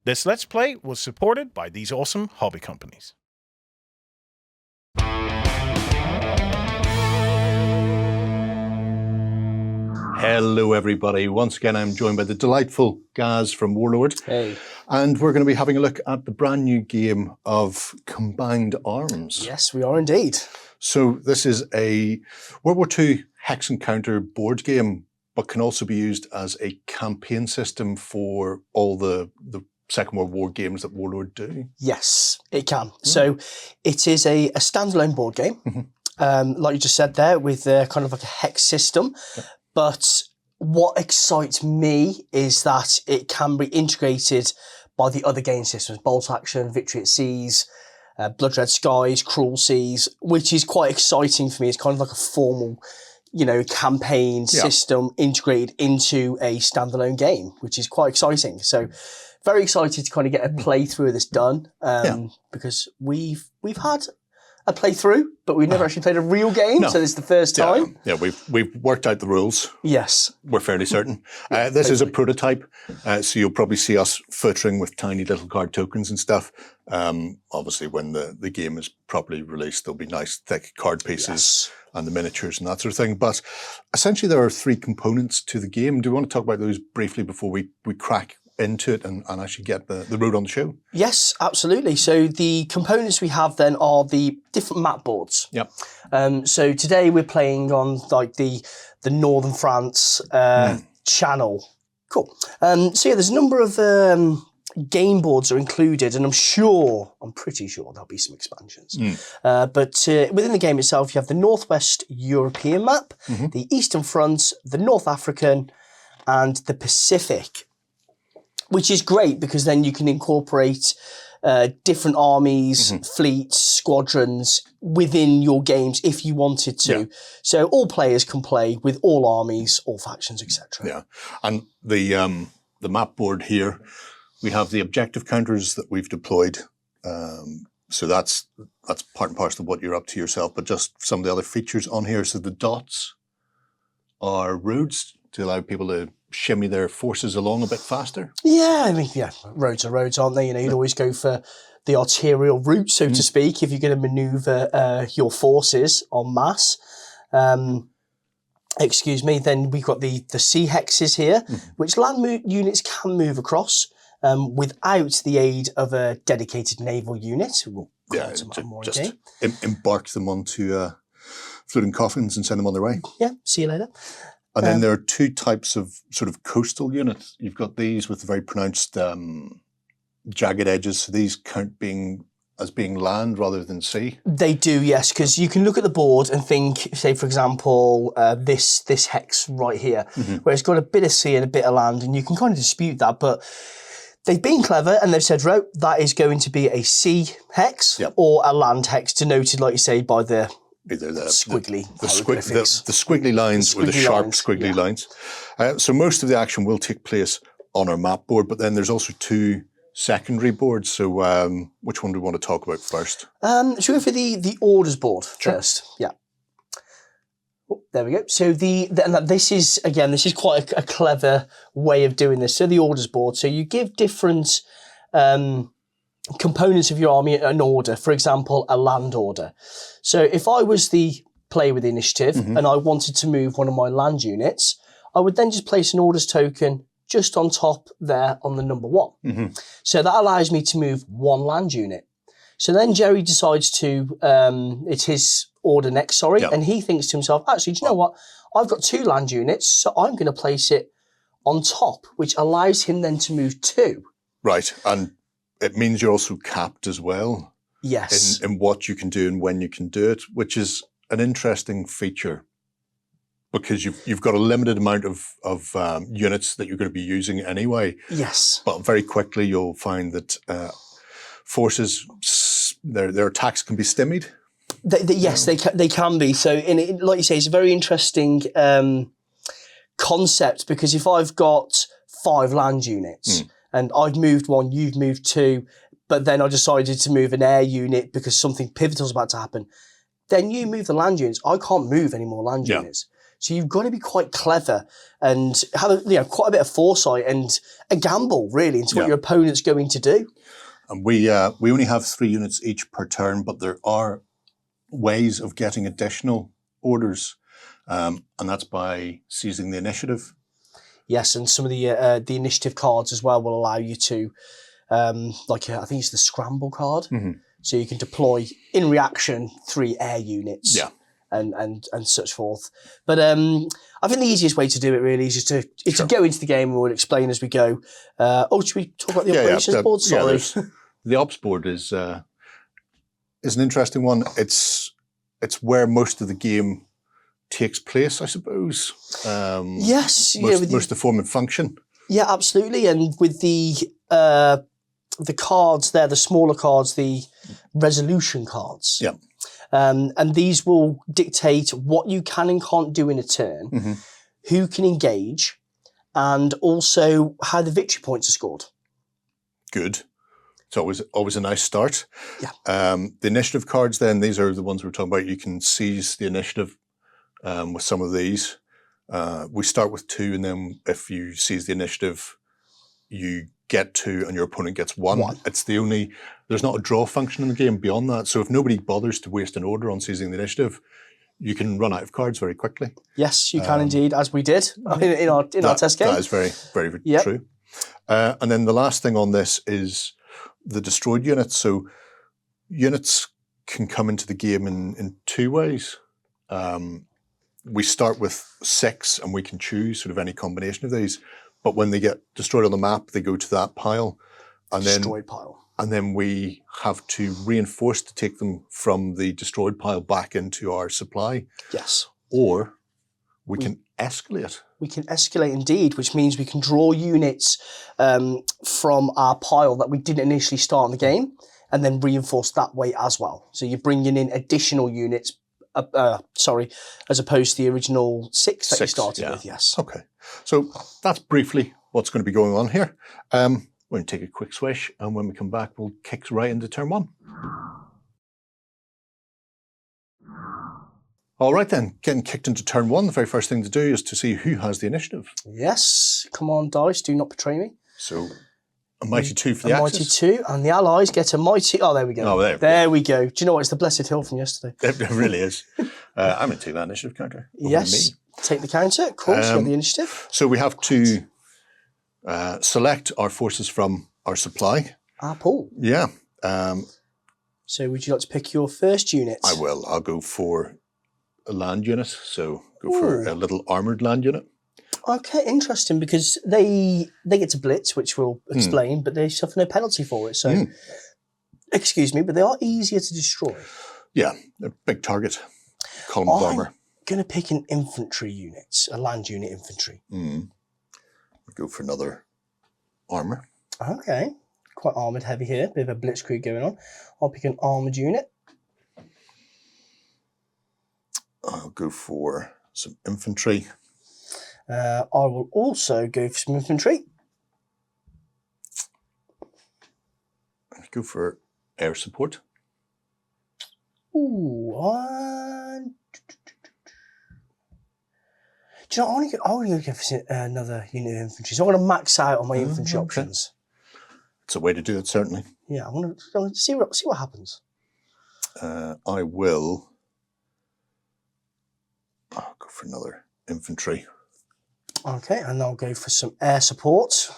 This Let's Play was supported by these awesome hobby companies. Hello everybody, once again I'm joined by the delightful Gaz from Warlord. Hey. And we're going to be having a look at the brand new game of Combined Arms. Yes, we are indeed. So this is a World War II hex encounter board game, but can also be used as a campaign system for all the Second World War games that Warlord do. Yes, it can. So it is a standalone board game, like you just said there, with kind of like a hex system. Yep. But what excites me is that it can be integrated by the other game systems, Bolt Action, Victory at Seas, Blood Red Skies, Cruel Seas, which is quite exciting for me. It's kind of like a formal, campaign system integrated into a standalone game, which is quite exciting. So very excited to kind of get a playthrough of this done, because we've had a playthrough, but we've never actually played a real game, so this is the first time. Yeah, we've worked out the rules. Yes. We're fairly certain. This is a prototype, so you'll probably see us footering with tiny little card tokens and stuff. Obviously, when the game is properly released, there'll be nice thick card pieces and the miniatures and that sort of thing. But essentially, there are three components to the game. Do you want to talk about those briefly before we crack into it and actually get the road on the show? Yes, absolutely. So the components we have then are the different map boards. Yep. So today we're playing on like the Northern France channel. Cool. So yeah, there's a number of game boards are included, and I'm pretty sure there'll be some expansions. But within the game itself, you have the Northwest European map, the Eastern Front, the North African, and the Pacific, which is great because then you can incorporate different armies, fleets, squadrons within your games if you wanted to. Yeah. So all players can play with all armies, all factions, etc. Yeah, and the map board here, we have the objective counters that we've deployed. So that's part and parcel of what you're up to yourself, but just some of the other features on here. So the dots are roads to allow people to shimmy their forces along a bit faster. Yeah, I mean, roads are roads, aren't they? You'd always go for the arterial route, so to speak, if you're going to manoeuvre your forces en masse. Then we've got the sea hexes here, which land units can move across without the aid of a dedicated naval unit. We'll just embark them onto floating coffins and send them on their way. Yeah, see you later. And then there are two types of sort of coastal units. You've got these with very pronounced jagged edges. So these count as being land rather than sea. They do, yes, because you can look at the board and think, say, for example, this hex right here, where it's got a bit of sea and a bit of land, and you can kind of dispute that, but they've been clever and they've said, that is going to be a sea hex or a land hex, denoted, like you say, by either the squiggly the squiggly lines or the sharp squiggly lines. So most of the action will take place on our map board, but then there's also two secondary boards. So which one do we want to talk about first? Should we go for the orders board first? Yeah. Oh, there we go. So this is quite a clever way of doing this. So the orders board. So you give different components of your army an order, for example, a land order. So if I was the player with the initiative and I wanted to move one of my land units, I would then just place an orders token just on top there on the number 1. So that allows me to move one land unit. So then Jerry decides to, it's his order next, and he thinks to himself, actually, do you know what? I've got 2 land units, so I'm going to place it on top, which allows him then to move 2. Right, and it means you're also capped as well. Yes. In what you can do and when you can do it, which is an interesting feature because you've got a limited amount of units that you're going to be using anyway. Yes. But very quickly you'll find that forces, their attacks can be stymied. Yes, they can be. So, like you say, it's a very interesting concept because if I've got 5 land units and I've moved 1, you've moved 2, but then I decided to move an air unit because something pivotal is about to happen, then you move the land units. I can't move any more land units. So you've got to be quite clever and have quite a bit of foresight and a gamble, really, into what your opponent's going to do. And we only have 3 units each per turn, but there are ways of getting additional orders, and that's by seizing the initiative. Yes, and some of the initiative cards as well will allow you to, I think it's the scramble card. So you can deploy in reaction 3 air units. Yeah. And such forth. But I think the easiest way to do it really is just to go into the game and we'll explain as we go. Should we talk about the operations board? Sorry. The ops board is an interesting one. It's where most of the game takes place, I suppose. Yes. Most of the form and function. Yeah, absolutely. And with the cards there, the smaller cards, the resolution cards. Yeah. And these will dictate what you can and can't do in a turn, who can engage, and also how the victory points are scored. Good. It's always a nice start. Yeah. The initiative cards then, these are the ones we're talking about. You can seize the initiative with some of these. We start with 2, and then if you seize the initiative, you get 2 and your opponent gets 1. It's there's not a draw function in the game beyond that. So if nobody bothers to waste an order on seizing the initiative, you can run out of cards very quickly. Yes, you can indeed, as we did in our test game. That is very, very true. And then the last thing on this is the destroyed units. So units can come into the game in 2 ways. We start with 6 and we can choose sort of any combination of these. But when they get destroyed on the map, they go to that pile. And Destroyed pile. And then we have to reinforce to take them from the destroyed pile back into our supply. Yes. Or we can escalate. We can escalate indeed, which means we can draw units from our pile that we didn't initially start in the game and then reinforce that way as well. So you're bringing in additional units, as opposed to the original 6 that you started with, yes. Okay. So that's briefly what's going to be going on here. We're going to take a quick swish, and when we come back, we'll kick right into turn 1. All right then, getting kicked into turn 1, the very first thing to do is to see who has the initiative. Yes. Come on, dice, do not betray me. So a mighty 2 for the Axis. A mighty 2, and the Allies get a mighty... Oh, there we go. Oh, there we go. Do you know what? It's the Blessed Hill from yesterday. It really is. I'm going to take that initiative counter. Yes. Take the counter, of course, you have the initiative. So we have to select our forces from our supply. Our pool. Yeah. So would you like to pick your first unit? I will. I'll go for a land unit. So go for a little armoured land unit. Okay, interesting, because they get to blitz, which we'll explain, but they suffer no penalty for it. So, excuse me, but they are easier to destroy. Yeah, a big target. Column of armour. I'm going to pick an infantry unit, a land unit infantry. Go for another armour. Okay, quite armoured heavy here. Bit of a blitzkrieg going on. I'll pick an armoured unit. I'll go for some infantry. I will also go for some infantry. I'll go for air support. Ooh, do you know, I want to go for another unit of infantry. So I want to max out on my infantry options. It's a way to do it, certainly. Yeah, I want to see what happens. I will. I'll go for another infantry. Okay, and I'll go for some air support.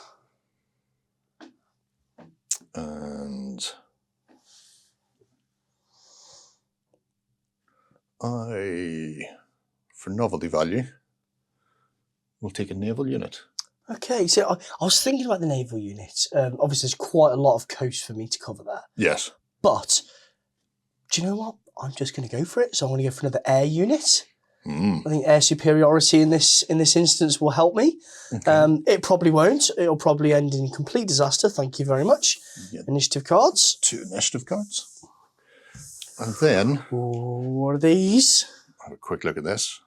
And for novelty value, we'll take a naval unit. Okay, so I was thinking about the naval unit. Obviously, there's quite a lot of coast for me to cover there. Yes. But, do you know what? I'm just going to go for it. So I'm going to go for another air unit. I think air superiority in this instance will help me. Okay. It probably won't. It'll probably end in complete disaster. Thank you very much. Yep. Initiative cards. 2 initiative cards. And then... what are these? Have a quick look at this.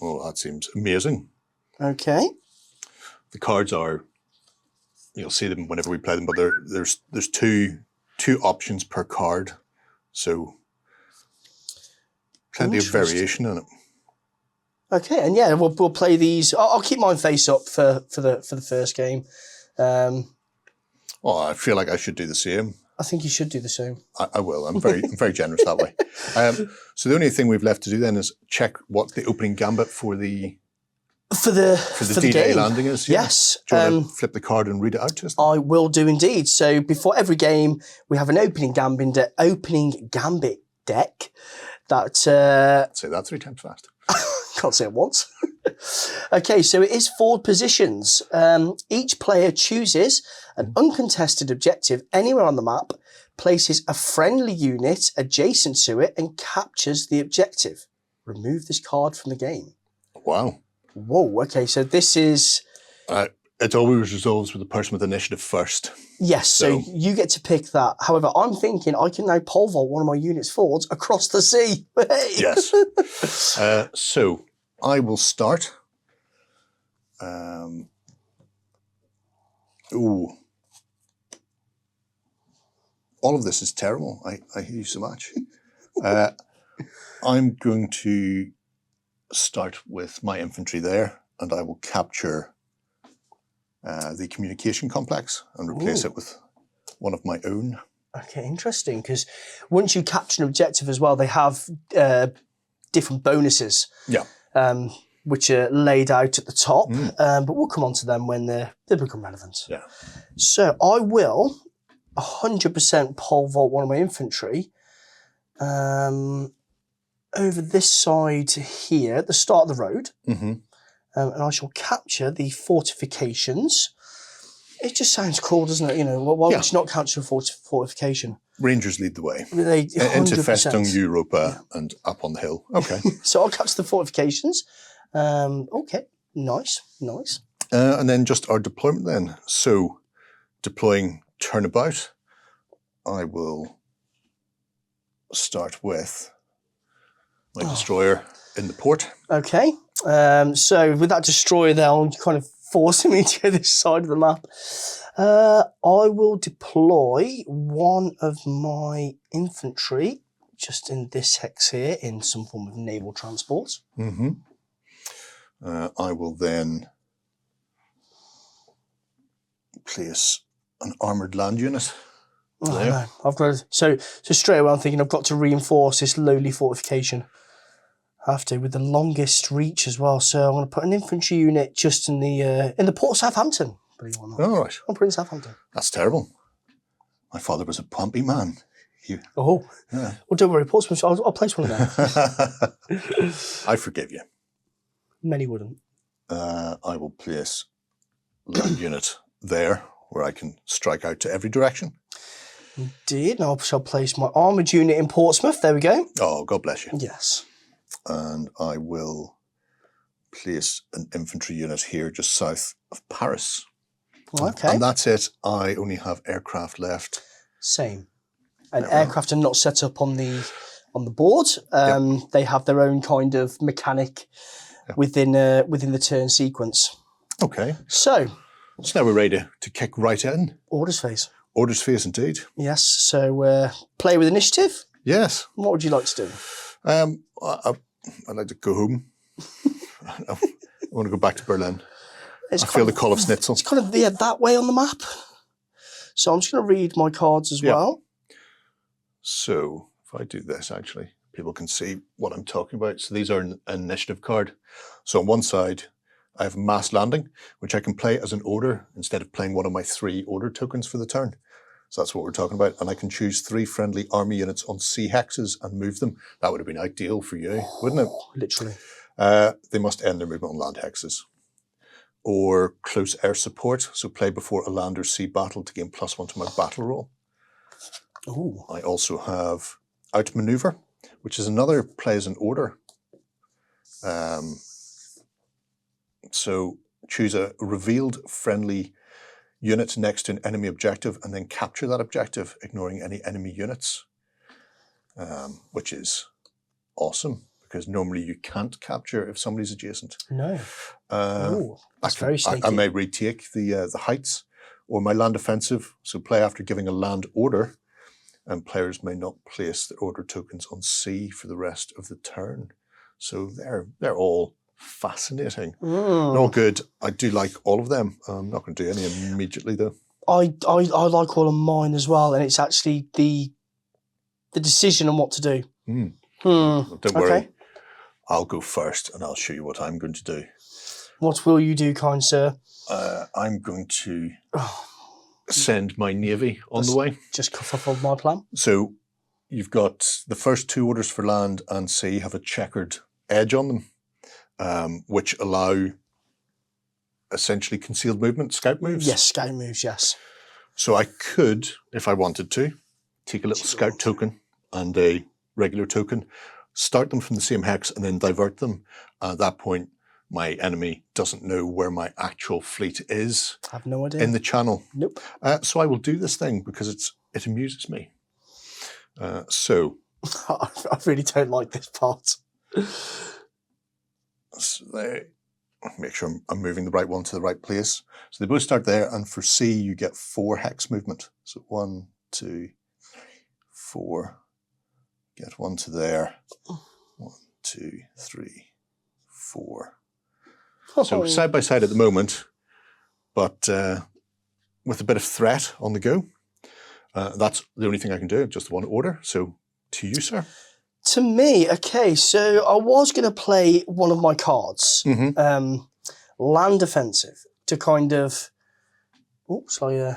Oh, that seems amazing. Okay. The cards are... You'll see them whenever we play them, but there's two options per card. So plenty of variation in it. Okay, and yeah, we'll play these. I'll keep mine face up for the first game. Oh, I feel like I should do the same. I think you should do the same. I will. I'm very generous that way. So the only thing we've left to do then is check what the opening gambit for the D-Day game. landing is. Yeah. Yes. Do you want to flip the card and read it out to us? I will do indeed. So before every game, we have an opening gambit deck that. Say that 3 times fast. Can't say it once. Okay, so it is 4 positions. Each player chooses an uncontested objective anywhere on the map, places a friendly unit adjacent to it, and captures the objective. Remove this card from the game. Wow. Whoa, okay, so this is... It always resolves with the person with initiative first. Yes, so you get to pick that. However, I'm thinking I can now pole vault one of my units forwards across the sea. Hey! Yes. So I will start. All of this is terrible. I hear you so much. I'm going to start with my infantry there, and I will capture the communication complex and replace it with one of my own. Okay, interesting, because once you capture an objective as well, they have different bonuses. Yeah. Which are laid out at the top, but we'll come on to them when they become relevant. Yeah. So I will 100% pole vault one of my infantry over this side here at the start of the road, and I shall capture the fortifications. It just sounds cool, doesn't it? You know, why would you not capture a fortification? Rangers lead the way. They 100%. Into Festung Europa and up on the hill. Okay. So I'll capture the fortifications. Okay, nice. And then just our deployment then. So deploying turnabout, I will start with my destroyer in the port. Okay, so with that destroyer there, I'm kind of forcing me to go this side of the map. I will deploy one of my infantry just in this hex here in some form of naval transport. I will then place an armoured land unit. No. I've got so straight away I'm thinking I've got to reinforce this lowly fortification. I have to with the longest reach as well. So I'm going to put an infantry unit just in the port of Southampton. Believe it or not. All right. I'm putting Southampton. That's terrible. My father was a Pompey man. Yeah. Well, don't worry, Portsmouth. I'll place one of them. I forgive you. Many wouldn't. I will place land unit there where I can strike out to every direction. Indeed. Now I shall place my armoured unit in Portsmouth. There we go. Oh, God bless you. Yes. And I will place an infantry unit here just south of Paris. Okay. And that's it. I only have aircraft left. Same. And aircraft are not set up on the board. They have their own kind of mechanic within the turn sequence. Okay. So now we're ready to kick right in. Orders phase. Orders phase indeed. Yes. So play with initiative. Yes. What would you like to do? I'd like to go home. I want to go back to Berlin. I feel the call of Schnitzel. It's kind of that way on the map. So I'm just going to read my cards as well. So if I do this, actually, people can see what I'm talking about. So these are an initiative card. So on one side, I have mass landing, which I can play as an order instead of playing one of my 3 order tokens for the turn. So that's what we're talking about. And I can choose 3 friendly army units on sea hexes and move them. That would have been ideal for you, wouldn't it? Literally. They must end their movement on land hexes. Or close air support. So play before a land or sea battle to gain +1 to my battle roll. Ooh. I also have outmaneuver, which is another play as an order. So choose a revealed friendly unit next to an enemy objective and then capture that objective, ignoring any enemy units, which is awesome because normally you can't capture if somebody's adjacent. No. That's very sneaky. I may retake the heights or my land offensive. So play after giving a land order, and players may not place their order tokens on sea for the rest of the turn. So they're all Fascinating. All good. I do like all of them. I'm not going to do any immediately though. I like all of mine as well, and it's actually the decision on what to do. Don't worry. Okay. I'll go first and I'll show you what I'm going to do. What will you do, kind sir? I'm going to send my navy on the way. Just fulfilled my plan. So you've got the first 2 orders for land and sea have a checkered edge on them, which allow essentially concealed movement, scout moves. Yes, scout moves, yes. So I could, if I wanted to, take a little scout token and a regular token, start them from the same hex and then divert them. At that point, my enemy doesn't know where my actual fleet is. I have no idea. In the channel. Nope. So I will do this thing because it amuses me. So I really don't like this part. Make sure I'm moving the right one to the right place. So they both start there, and for C you get 4 hex movement. So 1, 2, 4. Get 1 to there. 1, 2, 3, 4. So side by side at the moment, but with a bit of threat on the go. That's the only thing I can do, just 1 order. So to you, sir. To me, okay, so I was going to play one of my cards, Land Defensive, to kind of, which way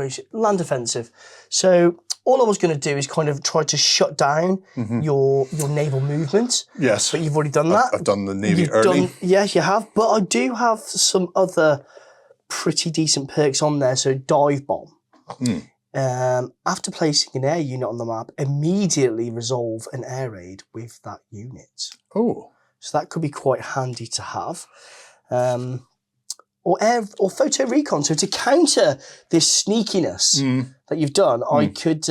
is it? Land Defensive. So all I was going to do is kind of try to shut down your naval movement. Yes. But you've already done that. I've done the navy early. Yes, you have. But I do have some other pretty decent perks on there. So dive bomb. After placing an air unit on the map, immediately resolve an air raid with that unit. Oh. So that could be quite handy to have. Or photo recon. So to counter this sneakiness that you've done, I could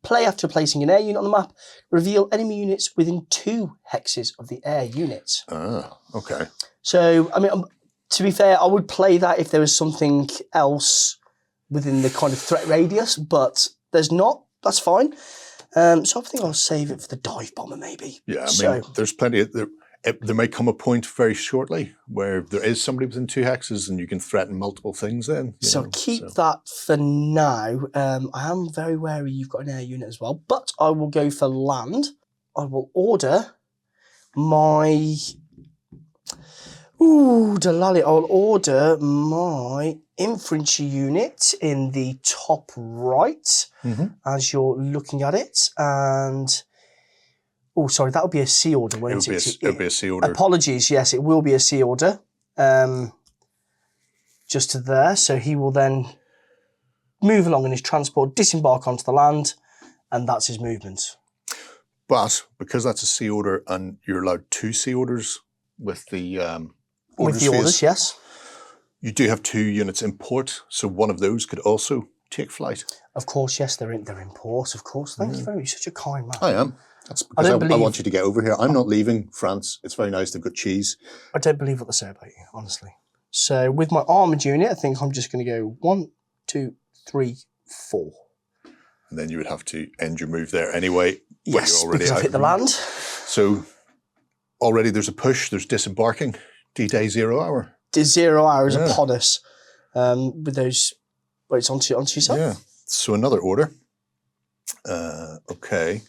play after placing an air unit on the map, reveal enemy units within 2 hexes of the air unit. Ah, okay. So, I mean, to be fair, I would play that if there was something else within the kind of threat radius, but there's not. That's fine. So I think I'll save it for the dive bomber, maybe. Yeah, I mean, there's plenty of... There may come a point very shortly where there is somebody within 2 hexes and you can threaten multiple things then. So keep that for now. I am very wary you've got an air unit as well, but I will go for land. I will order my... Delali. I'll order my infantry unit in the top right as you're looking at it. And... Oh, sorry, that would be a C order, won't it? It would be a C order. Apologies, yes, it will be a C order. Just to there. So he will then move along in his transport, disembark onto the land, and that's his movement. But because that's a C order and you're allowed 2 C orders with the orders phase, orders, yes. You do have 2 units in port, so one of those could also take flight. Of course, yes, they're in port, of course. Thank you very much. Such a kind man. I am. That's because I want you to get over here. I'm not leaving France. It's very nice. They've got cheese. I don't believe what they say about you, honestly. So with my armoured unit, I think I'm just going to go 1, 2, 3, 4. And then you would have to end your move there anyway. Yes, you're already because I've hit the land. So already there's a push. There's disembarking. D-Day 0 hour. 0 hours upon us. With those... Wait, it's onto yourself? Yeah. So another order. Okay.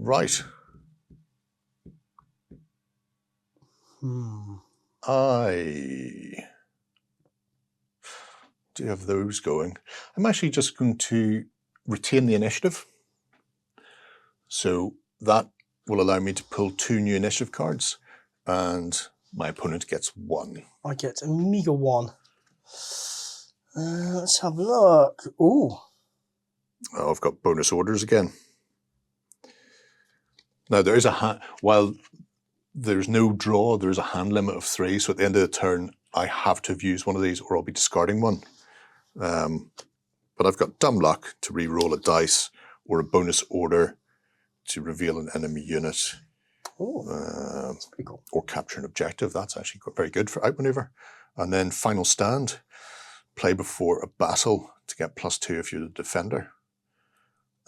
Right. I do have those going. I'm actually just going to retain the initiative. So that will allow me to pull 2 new initiative cards, and my opponent gets 1. I get a meager 1. Let's have a look. Ooh. Oh, I've got bonus orders again. Now, there is while there's no draw, there's a hand limit of 3. So at the end of the turn, I have to have used one of these or I'll be discarding one. But I've got dumb luck to re-roll a dice or a bonus order to reveal an enemy unit. Oh, that's pretty cool. Or capture an objective. That's actually very good for outmaneuver. And then final stand, play before a battle to get +2 if you're the defender.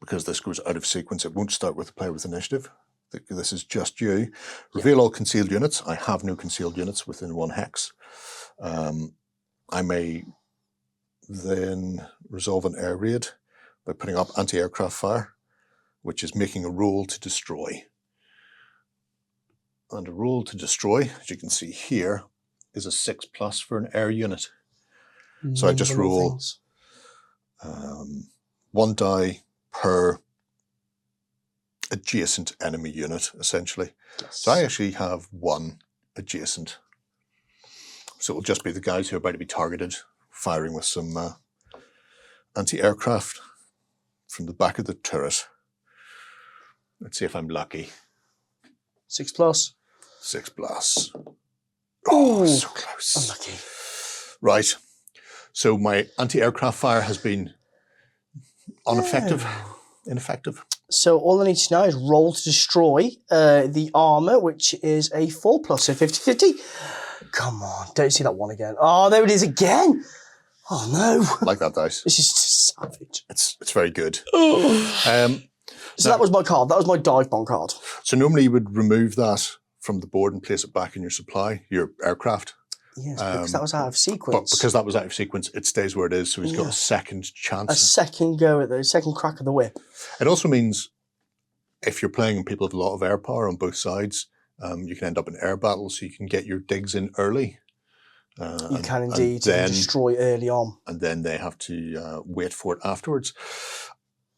because this goes out of sequence, it won't start with the player with initiative. This is just you. Reveal all concealed units. I have no concealed units within 1 hex. I may then resolve an air raid by putting up anti-aircraft fire, which is making a roll to destroy. And a roll to destroy, as you can see here, is a 6+ for an air unit. So I just roll 1 die per adjacent enemy unit, essentially. Yes. So I actually have 1 adjacent. So it'll just be the guys who are about to be targeted, firing with some anti-aircraft from the back of the turret. Let's see if I'm lucky. 6+. 6+. Oh, so close. Unlucky. Right. So my anti-aircraft fire has been ineffective. So all I need to know is roll to destroy the armor, which is a 4+, so 50-50. Come on, don't see that one again. Oh, there it is again. Oh no. Like that dice. This is just savage. It's very good. So that was my card. That was my dive bomb card. So normally you would remove that from the board and place it back in your supply, your aircraft. Yes, because that was out of sequence. But because that was out of sequence, it stays where it is, so he's got a second chance. A second go at the second crack of the whip. It also means if you're playing and people have a lot of air power on both sides, you can end up in air battle, so you can get your digs in early. You can indeed destroy early on. And then they have to wait for it afterwards.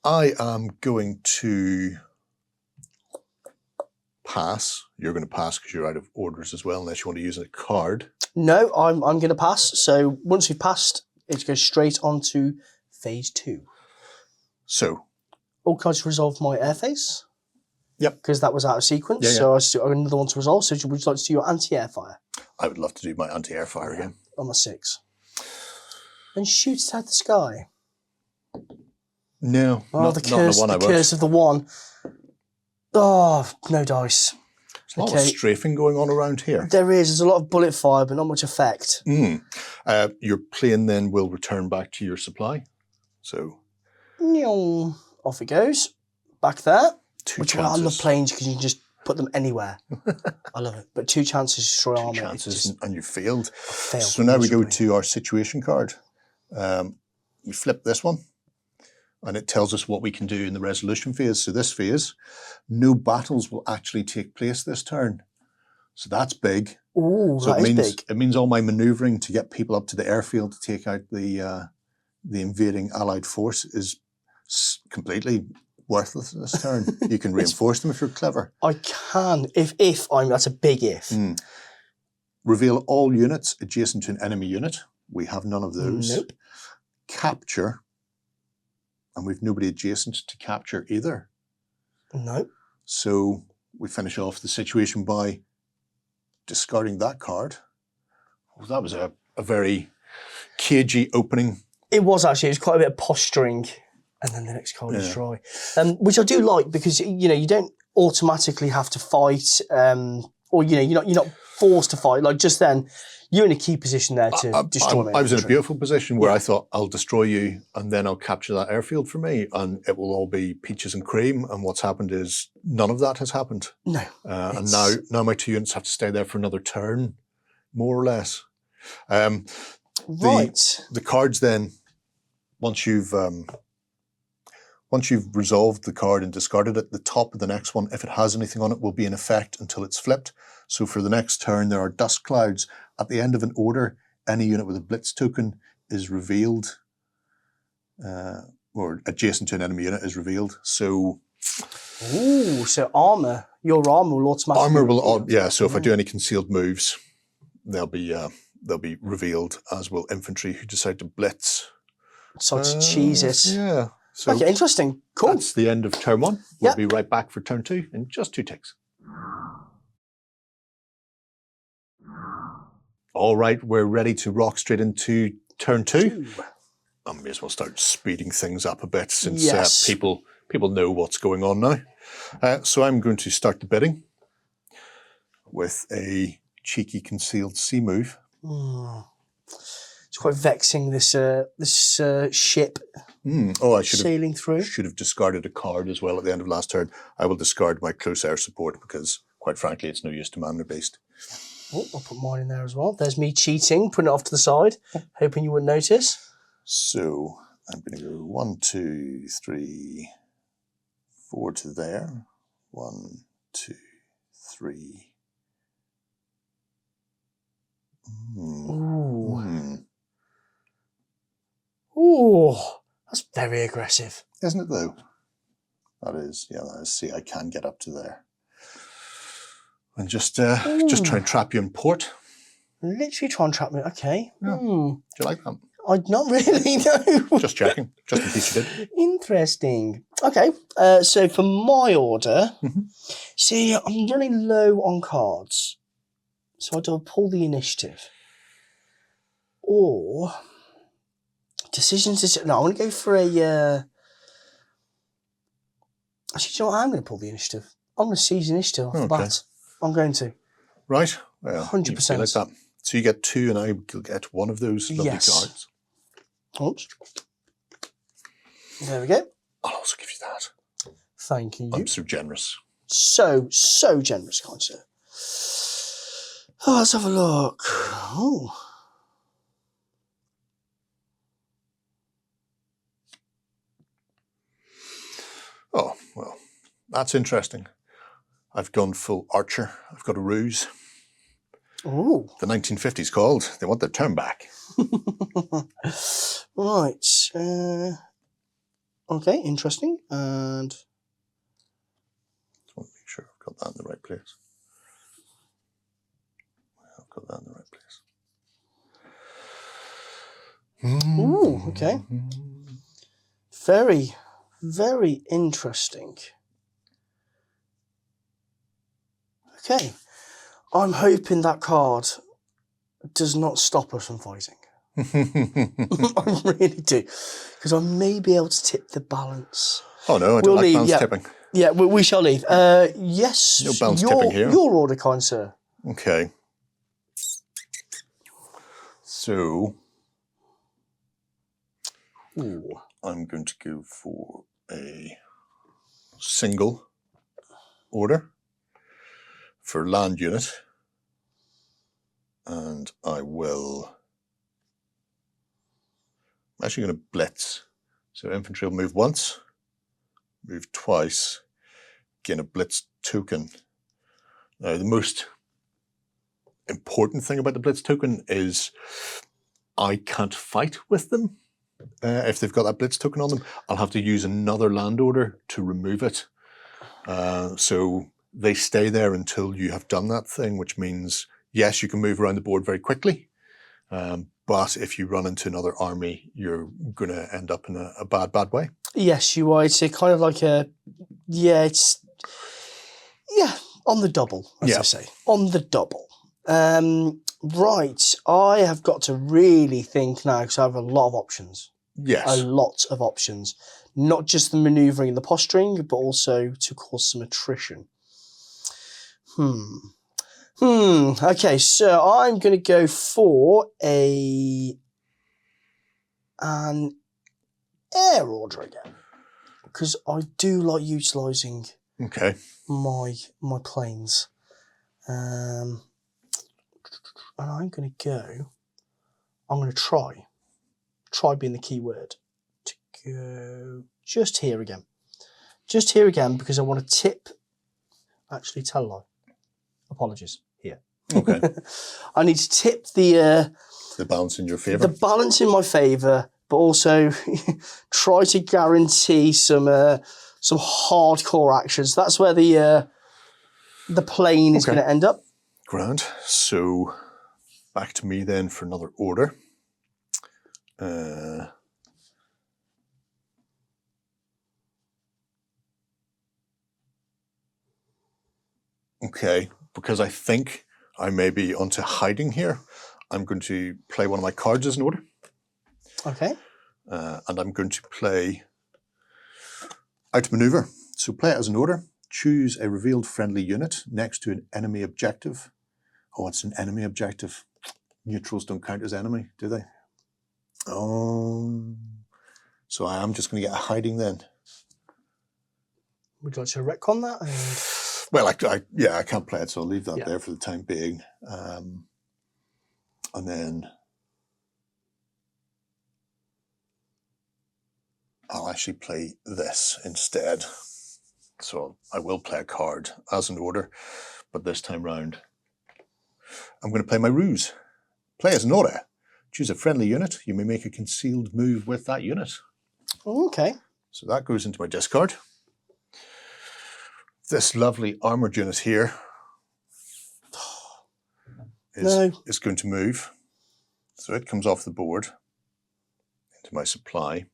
I am going to pass. You're going to pass because you're out of orders as well, unless you want to use a card. No, I'm going to pass. So once we've passed, it goes straight on to phase 2. So. Oh, can I just resolve my air phase? Yep. Because that was out of sequence. Yeah, yeah. So I still have another one to resolve. So would you like to do your anti-air fire? I would love to do my anti-air fire again. On the 6. And shoot it out the sky. No, not the curse of the 1. Oh, no dice. There's a lot of strafing going on around here. There is. There's a lot of bullet fire, but not much effect. Your plane then will return back to your supply. So. Off it goes. Back there. 2 chances. I love planes because you can just put them anywhere. I love it. But 2 chances to destroy armor. 2 chances and you failed. So now we go to our situation card. We flip this one. And it tells us what we can do in the resolution phase. So this phase, no battles will actually take place this turn. So that's big. Ooh, so that is big. It means all my manoeuvring to get people up to the airfield to take out the invading Allied force is completely worthless this turn. You can reinforce them if you're clever. I can, that's a big if. Reveal all units adjacent to an enemy unit. We have none of those. Nope. Capture. And we've nobody adjacent to capture either. No. So we finish off the situation by discarding that card. Well, that was a very cagey opening. It was actually. It was quite a bit of posturing. And then the next card destroy. Which I do like because, you don't automatically have to fight or, you're not forced to fight. Like just then, you're in a key position there to destroy me. I was in a beautiful position where I thought, I'll destroy you and then I'll capture that airfield for me and it will all be peaches and cream. And what's happened is none of that has happened. No. And now my 2 units have to stay there for another turn, more or less. Right. The cards then, once you've resolved the card and discarded it, the top of the next one, if it has anything on it, will be in effect until it's flipped. So for the next turn, there are dust clouds. At the end of an order, any unit with a Blitz token is revealed, or adjacent to an enemy unit is revealed. So, so armor, your armor will automatically. Armor will, So if I do any concealed moves, they'll be revealed, as will infantry who decide to blitz. So to cheese it. Yeah. So okay, interesting. Cool. That's the end of turn 1. We'll be right back for turn 2 in just 2 ticks. All right, we're ready to rock straight into turn 2. I may as well start speeding things up a bit since people know what's going on now. So I'm going to start the bidding with a cheeky concealed sea move. It's quite vexing, this ship Oh, I should sailing through. have discarded a card as well at the end of last turn. I will discard my close air support because, quite frankly, it's no use to mana based. Oh, I'll put mine in there as well. There's me cheating, putting it off to the side, hoping you wouldn't notice. So I'm going to go 1, 2, 3, 4 to there. 1, 2, 3. Ooh. Ooh, that's very aggressive. Isn't it though? That is, yeah, that is. See, I can get up to there. And just try and trap you in port. Literally try and trap me. Okay. Yeah. Do you like that? I'd not really, no. Just checking, just in case you did. Interesting. Okay, so for my order, see, I'm running low on cards. So I do pull the initiative. Or decisions. No, I'm going to go for a. Actually, do you know what? I'm going to pull the initiative. I'm going to seize initiative off the bat. I'm going to. Right. Well, 100%. Like that. So you get 2, and I will get one of those lovely cards. Oops. There we go. I'll also give you that. Thank you. I'm so generous. So generous, kind sir. Oh, let's have a look. Oh. Oh, well, that's interesting. I've gone full archer. I've got a ruse. Ooh. The 1950s called. They want their turn back. Right. Okay, interesting. And I want to make sure I've got that in the right place. I've got that in the right place. ooh, okay. Very, very interesting. Okay. I'm hoping that card does not stop us from fighting. I really do. Because I may be able to tip the balance. Oh no, I don't like balance tipping. Yeah, we shall leave. Yes, No balance tipping here. Your order, kind sir. Okay. So I'm going to go for a single order for land unit, and I'm actually going to blitz. So infantry will move once, move twice, gain a blitz token. Now the most important thing about the blitz token is I can't fight with them. If they've got that blitz token on them, I'll have to use another land order to remove it. So they stay there until you have done that thing, which means, yes, you can move around the board very quickly. But if you run into another army, you're going to end up in a bad way. Yes, you are. It's a kind of like a, on the double, as I say. On the double. Right, I have got to really think now because I have a lot of options. Yes. A lot of options. Not just the manoeuvring and the posturing, but also to cause some attrition. Okay, so I'm going to go for an air order again. Because I do like utilising my planes. And I'm going to try being the key word, to go just here again. Just here again, because I want to tip, actually tell a lie. Apologies, here. Okay. I need to tip the balance in your favour. The balance in my favour, but also try to guarantee some hardcore actions. That's where the plane is going to end up. Grand. So back to me then for another order. Okay, because I think I may be onto hiding here, I'm going to play one of my cards as an order. Okay. And I'm going to play outmaneuver. So play it as an order. Choose a revealed friendly unit next to an enemy objective. Oh, it's an enemy objective. Neutrals don't count as enemy, do they? Oh, so I am just going to get a hiding then. Would you like to retcon that? Well, I can't play it, so I'll leave that Yeah. there for the time being. And then I'll actually play this instead. So I will play a card as an order, but this time round, I'm going to play my ruse. Play as an order. Choose a friendly unit. You may make a concealed move with that unit. Okay. So that goes into my discard. This lovely armored unit here is going to move. So it comes off the board into my supply.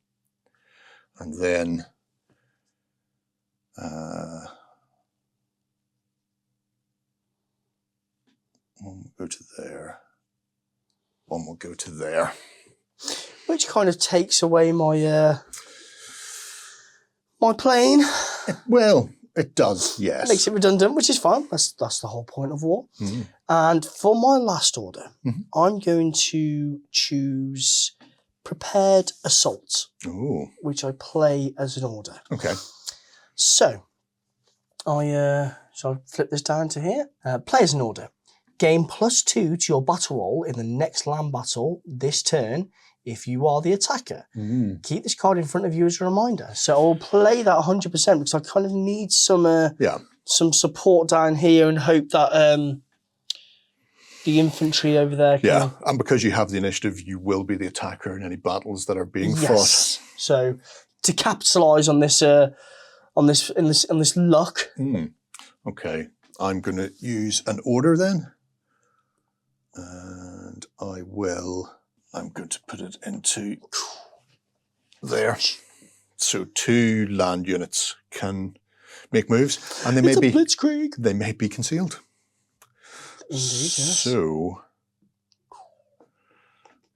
And then one will go to there. One will go to there. Which kind of takes away my my plane. Well, it does, yes. Makes it redundant, which is fine. That's the whole point of war. Mm-hmm. And for my last order, I'm going to choose Prepared Assault, Ooh. which I play as an order. Okay. So I'll flip this down to here. Play as an order. Gain +2 to your battle roll in the next land battle this turn if you are the attacker. Keep this card in front of you as a reminder. So I'll play that 100% because I kind of need some support down here and hope that the infantry over there can... Yeah, and because you have the initiative, you will be the attacker in any battles that are being fought. So to capitalise on this luck. Okay, I'm going to use an order then. And I'm going to put it into there. So 2 land units can make moves, and they may be blitzkrieg. They may be concealed. Indeed, yes. So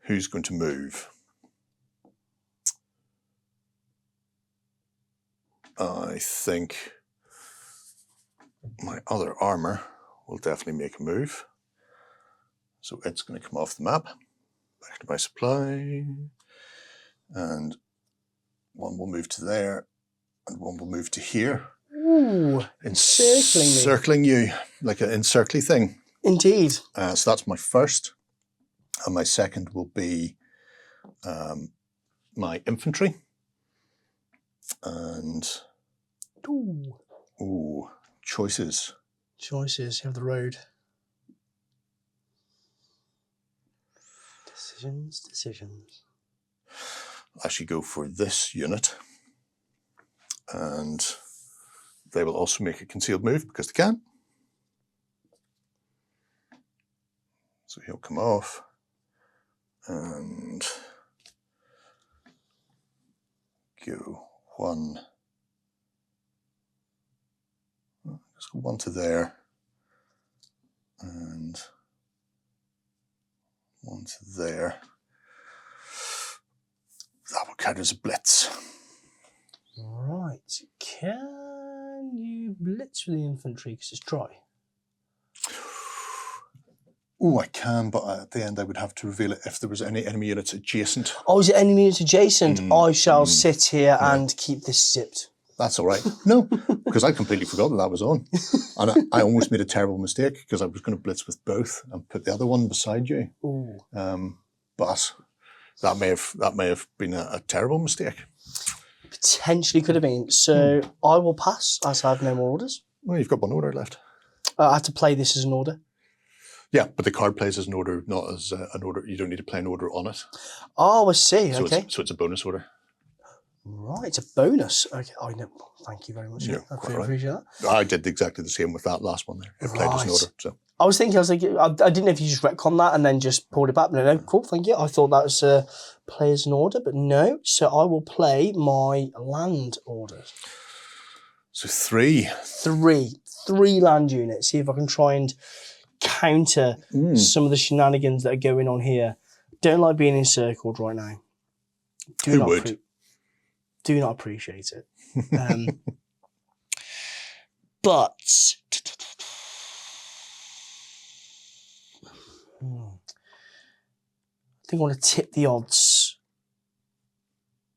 who's going to move? I think my other armor will definitely make a move. So it's going to come off the map, back to my supply, and one will move to there, and one will move to here. Ooh, encircling you, like an encircling thing. Indeed. So that's my first, and my second will be my infantry. And choices. Choices. You have the road. Decisions. I should go for this unit, and they will also make a concealed move because they can. So he'll come off and go one. Just go one to there and one to there. That will count as a blitz. Right. Can you blitz with the infantry because it's dry? Oh, I can, but at the end I would have to reveal it if there was any enemy units adjacent. Oh, is it enemy units adjacent? I shall sit here and keep this zipped. That's all right. No, because I completely forgot that was on. And I almost made a terrible mistake because I was going to blitz with both and put the other one beside you. Ooh. But that may have been a terrible mistake. Potentially could have been. So I will pass as I have no more orders. Well, you've got one order left. I have to play this as an order. Yeah, but the card plays as an order, not as an order. You don't need to play an order on it. Oh, I see. So Okay. So it's a bonus order. Right, it's a bonus. Okay, I know. Thank you very much. Yeah, I quite right. appreciate that. I did exactly the same with that last one there. It played as an order. So I was like, I didn't know if you just retconned that and then just pulled it back. No, cool, thank you. I thought that was play as an order, but no. So I will play my land orders. So 3. Three land units. See if I can try and counter some of the shenanigans that are going on here. Don't like being encircled right now. Who would? Do not appreciate it. But I think I want to tip the odds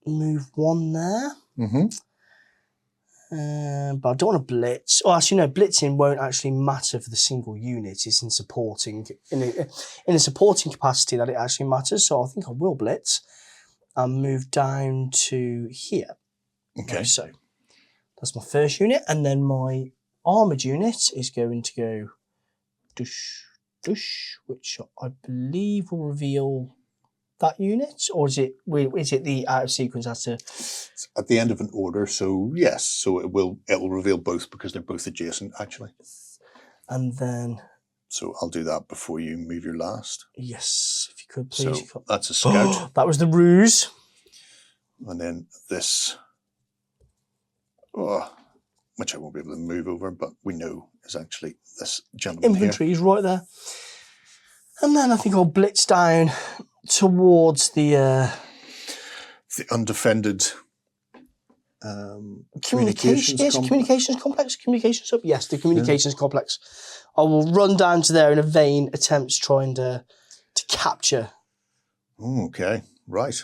move one there. Mm-hmm. But I don't want to blitz. Oh, actually, no. Blitzing won't actually matter for the single unit. It's in supporting in a supporting capacity that it actually matters. So I think I will blitz and move down to here. Okay. Like so that's my first unit, and then my armored unit is going to go dush dush, which I believe will reveal that unit, or is it the out of sequence as to? It's at the end of an order, so yes, so it will reveal both because they're both adjacent actually. And then so I'll do that before you move your last. Yes, if you could please. So that's a scout. That was the ruse. And then this, which I won't be able to move over, but we know is actually this gentleman Infantry is right there. And then I think I'll blitz down towards the undefended communications complex. Communications hub. Yes, the communications complex. I will run down to there in a vain attempt trying to capture. Okay, right.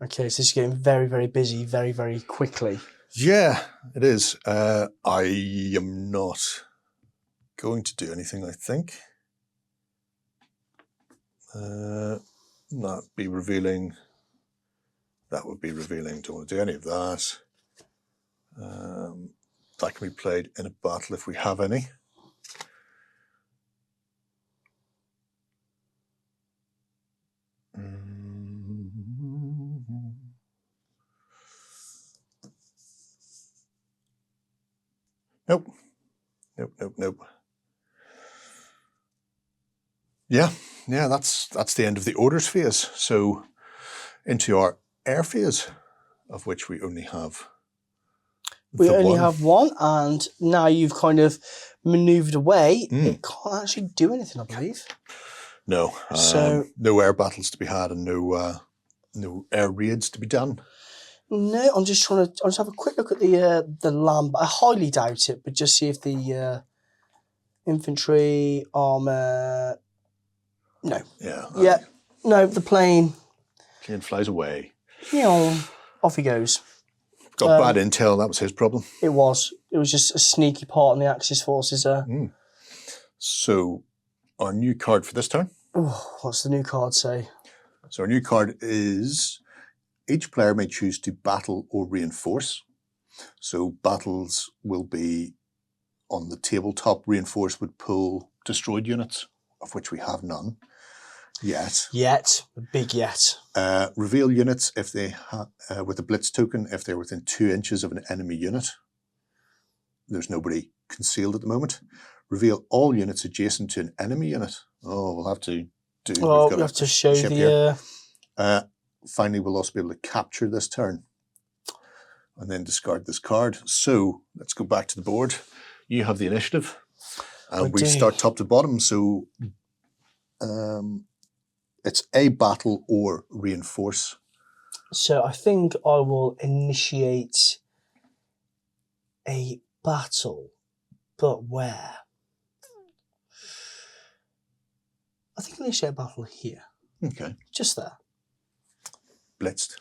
Okay, so this is getting very, very busy very, very quickly. Yeah, it is. I am not going to do anything, I think. That would be revealing. Don't want to do any of that. That can be played in a battle if we have any. Nope. Yeah, that's the end of the orders phase. So into our air phase, of which we only have one, and now you've kind of manoeuvred away. It can't actually do anything, I believe. No. So no air battles to be had, and no air raids to be done. No, I'll just have a quick look at the land. I highly doubt it, but just see if the infantry armor. No. Yeah. No, the plane. Plane flies away. Off he goes. Got bad intel. That was his problem. It was just a sneaky part on the Axis forces there. So, our new card for this turn. What's the new card say? So our new card is each player may choose to battle or reinforce. So battles will be on the tabletop. Reinforce would pull destroyed units, of which we have none yet. Big yet. Reveal units if they with a Blitz token if they're within 2 inches of an enemy unit. There's nobody concealed at the moment. Reveal all units adjacent to an enemy unit. We'll have to do. Well, we have to show the. Finally, we'll also be able to capture this turn and then discard this card. So let's go back to the board. You have the initiative, and we start top to bottom. So it's a battle or reinforce. So I think I will initiate a battle, but where? I think I'll initiate a battle here. Okay. Just there. Blitzed.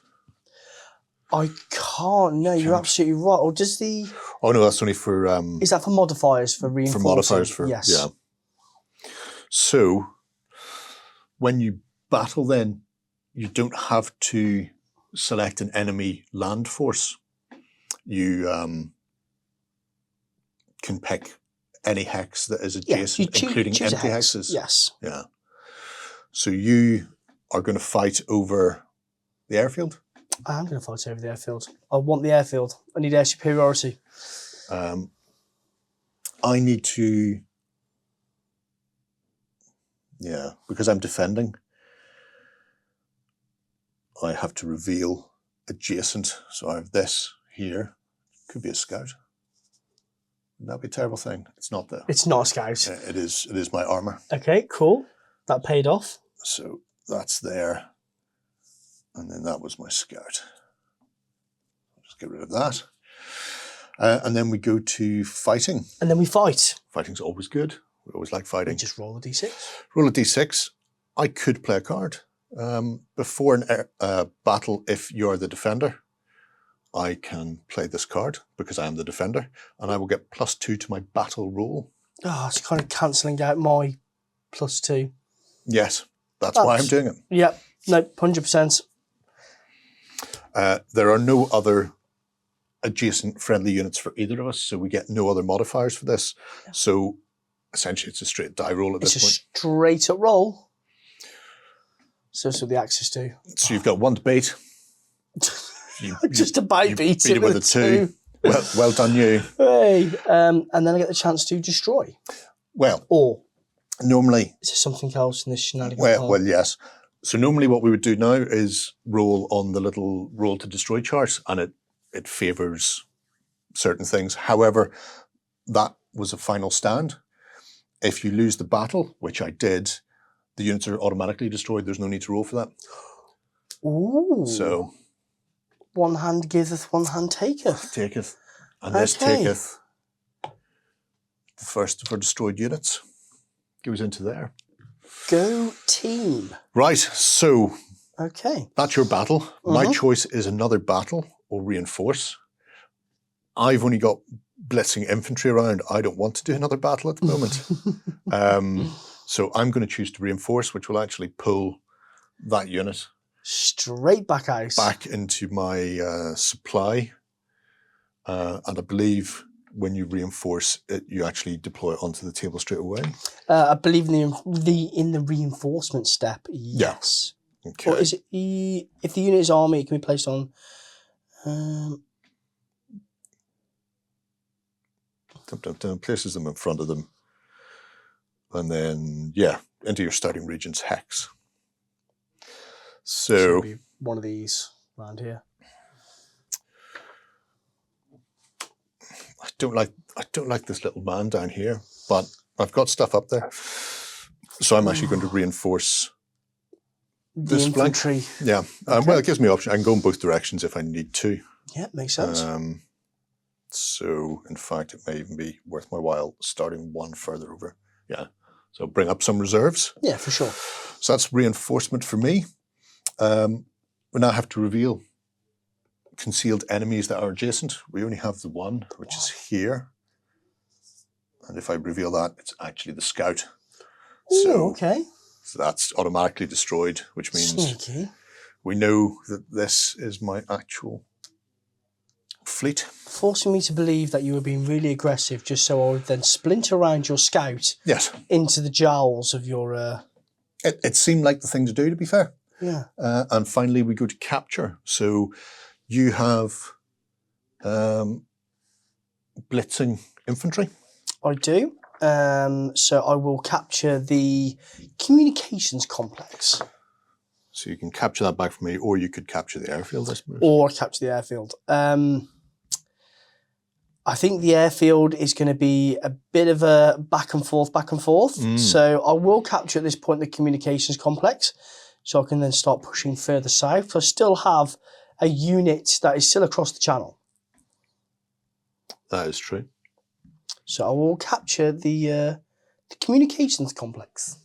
I can't. No, you're absolutely right. Or does the? Oh no, that's only for. Is that for modifiers for reinforcing? For modifiers for yes. Yeah. So when you battle, then you don't have to select an enemy land force. You can pick any hex that is adjacent, including empty hexes. Yes. Yeah. So you are going to fight over the airfield? I am going to fight over the airfield. I want the airfield. I need air superiority. I need to... Yeah, because I'm defending, I have to reveal adjacent. So I have this here. Could be a scout. Wouldn't that be a terrible thing? It's not though. It's not a scout. It is my armor. Okay, cool. That paid off. So that's there. And then that was my scout. I'll just get rid of that. And then we go to fighting. And then we fight. Fighting's always good. We always like fighting. We just roll a d6. Roll a d6. I could play a card. Before a battle, if you're the defender, I can play this card because I am the defender, and I will get +2 to my battle roll. Oh, it's kind of cancelling out my +2. Yes, that's why I'm doing it. Yep. No, 100%. There are no other adjacent friendly units for either of us, so we get no other modifiers for this. Yeah. So essentially, it's a straight die roll at this point. It's a straight up roll. So that's what the Axes do. So you've got 1 to beat. Just about beat it with a 2. Well done, you. Hey, and then I get the chance to destroy. Well, or normally, is there something else in this shenanigan? Well, yes. So normally, what we would do now is roll on the little roll to destroy chart, and it favors certain things. However, that was a final stand. If you lose the battle, which I did, the units are automatically destroyed. There's no need to roll for that. Ooh. So, one hand giveth, one hand taketh. Taketh. And this taketh the first of our destroyed units. Goes into there. Go team. Right, so okay, that's your battle. My choice is another battle or reinforce. I've only got blitzing infantry around. I don't want to do another battle at the moment. So I'm going to choose to reinforce, which will actually pull that unit straight back out. Back into my supply. And I believe when you reinforce it, you actually deploy it onto the table straight away. I believe in the reinforcement step, yes. Yeah. Okay. Or is it if the unit is army, it can be placed on. Places them in front of them. And then, yeah, into your starting region's hex. So it'll be one of these around here. I don't like this little man down here, but I've got stuff up there. So I'm actually going to reinforce this flank. Yeah. Okay. Well, it gives me option. I can go in both directions if I need to. Yeah, makes sense. So, in fact, it may even be worth my while starting one further over. Yeah. So bring up some reserves. Yeah, for sure. So that's reinforcement for me. We now have to reveal concealed enemies that are adjacent. We only have the one, which is here. And if I reveal that, it's actually the scout. Ooh, so, okay. So that's automatically destroyed, which means sneaky. We know that this is my actual fleet. Forcing me to believe that you were being really aggressive just so I would then splint around your scout into the jowls of your... It seemed like the thing to do, to be fair. Yeah. And finally, we go to capture. So you have blitzing infantry. I do. So I will capture the communications complex. So you can capture that back from me, or you could capture the airfield, I suppose. Or capture the airfield. I think the airfield is going to be a bit of a back and forth. So I will capture at this point the communications complex, so I can then start pushing further south. I still have a unit that is still across the channel. That is true. So I will capture the communications complex.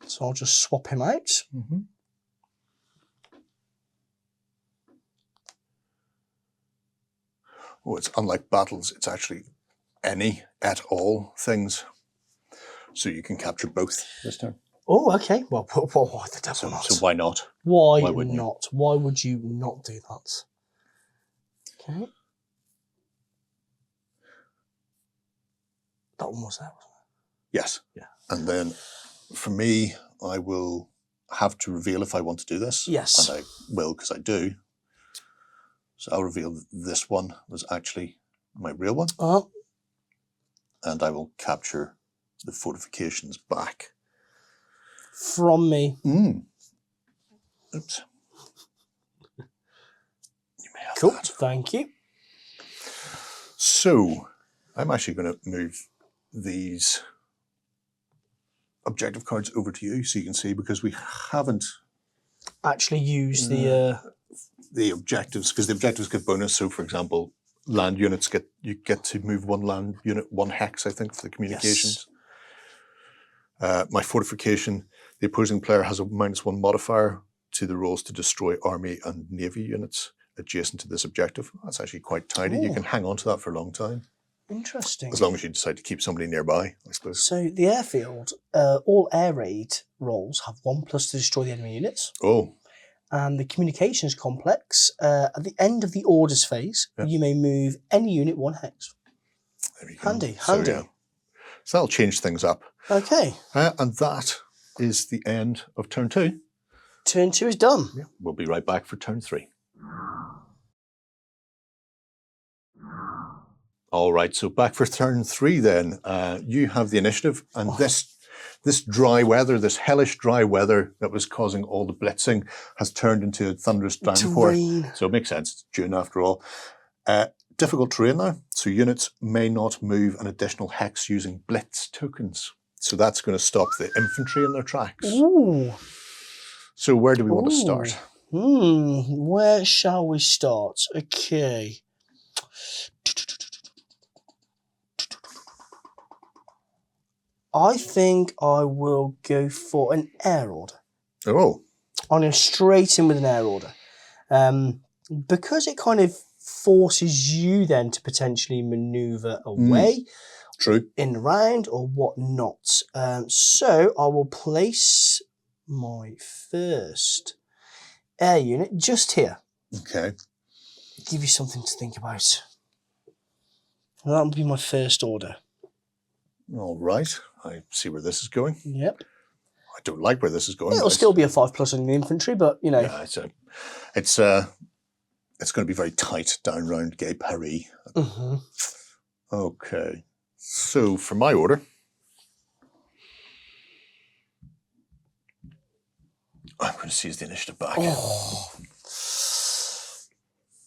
So I'll just swap him out. Mm-hmm. Oh, it's unlike battles. It's actually any, at all things. So you can capture both this turn. Oh, okay. Well, why the devil not? So why not? Why not? Why would you not do that? Okay. That one was there, wasn't it? Yes. Yeah. And then for me, I will have to reveal if I want to do this. Yes. And I will, because I do. So I'll reveal that this one was actually my real one. Uh-huh. And I will capture the fortifications back. From me. Oops. You may have cool. that. Thank you. So I'm actually going to move these objective cards over to you so you can see, because we haven't actually used the objectives, because the objectives give bonus. So for example, land units you get to move one land unit, one hex, I think, for the communications. My fortification, the opposing player has a -1 modifier to the rolls to destroy army and navy units adjacent to this objective. That's actually quite tidy. You Ooh. can hang on to that for a long time. Interesting. As long as you decide to keep somebody nearby, I suppose. So the airfield, all air raid rolls have 1+ to destroy the enemy units. Oh, And the communications complex, at the end of the orders phase, you may move any unit 1 hex. there you go. Handy, So, handy. yeah. So that'll change things up. Okay. And that is the end of turn 2. Turn 2 is done. Yeah, we'll be right back for turn 3. All right, so back for turn 3 then. You have the initiative, and this dry weather, this hellish dry weather that was causing all the blitzing has turned into a thunderous downpour. Rain. So it makes sense. It's June after all. Difficult terrain now, so units may not move an additional hex using Blitz tokens. So that's going to stop the infantry in their tracks. Ooh. So where do we want to start? Where shall we start? Okay. I think I will go for an air order. Oh. I'm going straight in with an air order. Because it kind of forces you then to potentially maneuver away. True. In the round or whatnot. So I will place my first air unit just here. Okay. Give you something to think about. That will be my first order. All right. I see where this is going. Yep. I don't like where this is going. It'll still be a 5+ on the infantry, but you know. Yeah, it's going to be very tight down round Gay Paris. Mm-hmm. Okay. So for my order, I'm going to seize the initiative back. Oh,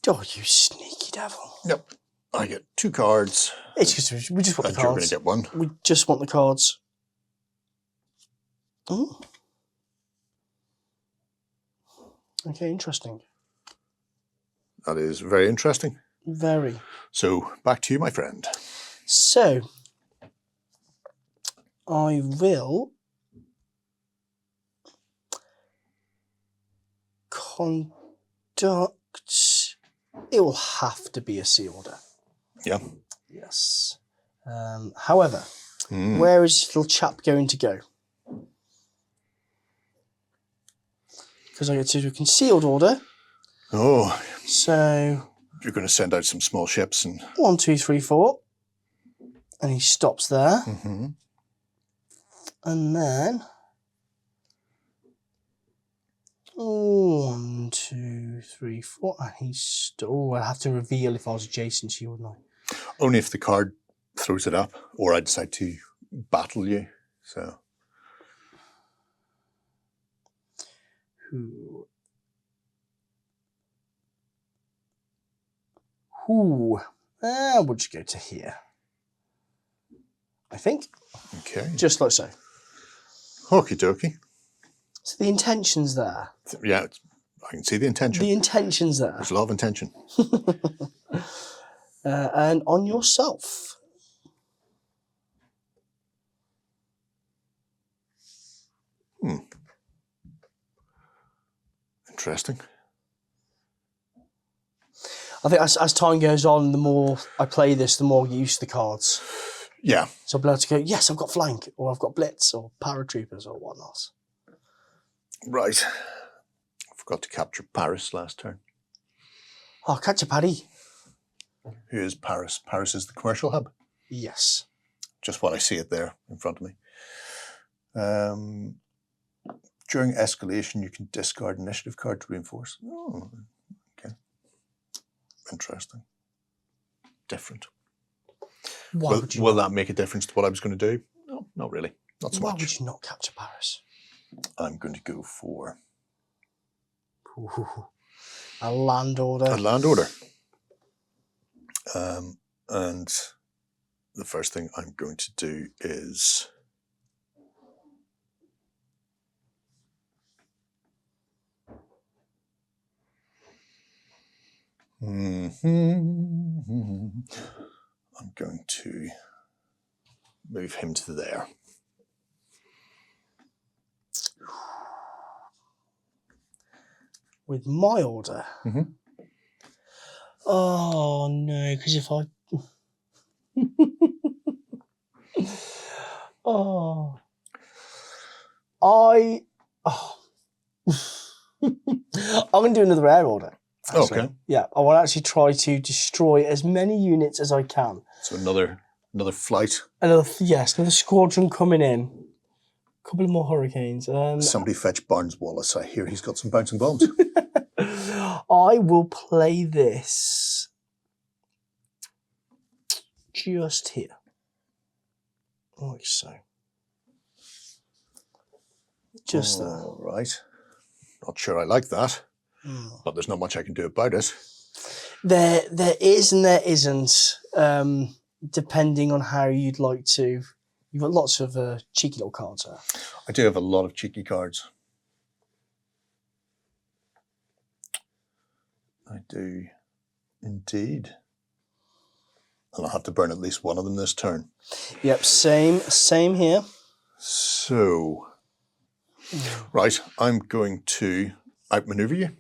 you sneaky devil. Yep. I get 2 cards. It's just we just want And the you're going to cards. get 1. We just want the cards. Oh. Okay, interesting. That is very interesting. Very. So back to you, my friend. So I will conduct. It will have to be a sea order. Yeah. Yes. However, where is this little chap going to go? Because I get to do a concealed order. Oh. So You're going to send out some small ships and 1, 2, 3, 4, and he stops there, and then 1, 2, 3, 4, and he's I have to reveal if I was adjacent to you, wouldn't I? only if the card throws it up, or I decide to battle you. So. We'll just go to here. I think. Okay. Just like so. Okie dokie. So the intention's there. Yeah, I can see the intention. The intention's there. There's a lot of intention. And on yourself. Interesting. I think as time goes on, the more I play this, the more I get used to the cards. Yeah. So I'll be able to go, yes, I've got flank, or I've got blitz, or paratroopers, or whatnot. Right. I forgot to capture Paris last turn. Oh, catch a paddy. Who is Paris? Paris is the commercial hub. Yes. Just what I see it there in front of me. During escalation, you can discard initiative card to reinforce. Oh, okay. Interesting. Different. Will that make a difference to what I was going to do? No, not really. Not so much. Why would you not capture Paris? I'm going to go for a land order. A land order. And the first thing I'm going to do is I'm going to move him to there. with my order. Mhm. Oh no, because if I oh I oh I'm gonna do another air order. Actually. Okay. Yeah, I want to actually try to destroy as many units as I can. So another flight. Another squadron coming in. A couple of more hurricanes. Somebody fetch Barnes Wallace. I hear he's got some bouncing bombs. I will play this just here. Like so. Just there. All right. Not sure I like that, but there's not much I can do about it. There is and there isn't, depending on how you'd like to. You've got lots of cheeky little cards there. I do have a lot of cheeky cards. I do indeed. And I'll have to burn at least one of them this turn. Yep, same here. So, right, I'm going to outmaneuver you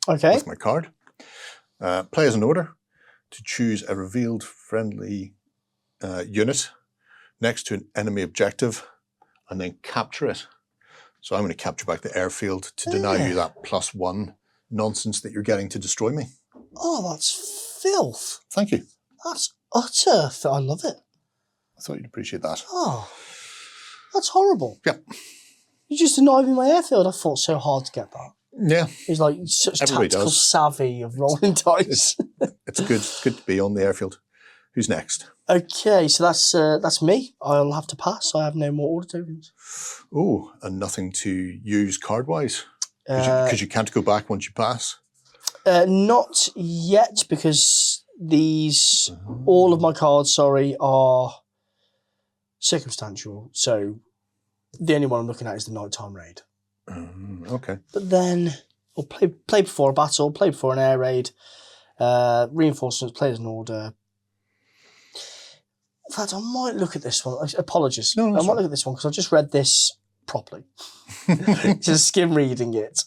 Okay. with my card. Play as an order to choose a revealed friendly unit next to an enemy objective and then capture it. So I'm going to capture back the airfield to deny you that +1 nonsense that you're getting to destroy me. Oh, that's filth. Thank you. That's utter filth. I love it. I thought you'd appreciate that. Oh, that's horrible. Yeah. You just denied me my airfield. I fought so hard to get that. Yeah. He's like such Everybody tactical does. savvy of rolling dice. It's good to be on the airfield. Who's next? Okay, so that's me. I'll have to pass. I have no more order tokens. Oh, and nothing to use card-wise? Because you can't go back once you pass? Not yet, because all of my cards, are circumstantial. So the only one I'm looking at is the nighttime raid. Okay. But then I'll play before a battle, play before an air raid, reinforcements, play as an order. In fact, I might look at this one. Apologies. No, I might look at this one because I just read this properly. Just skim reading it.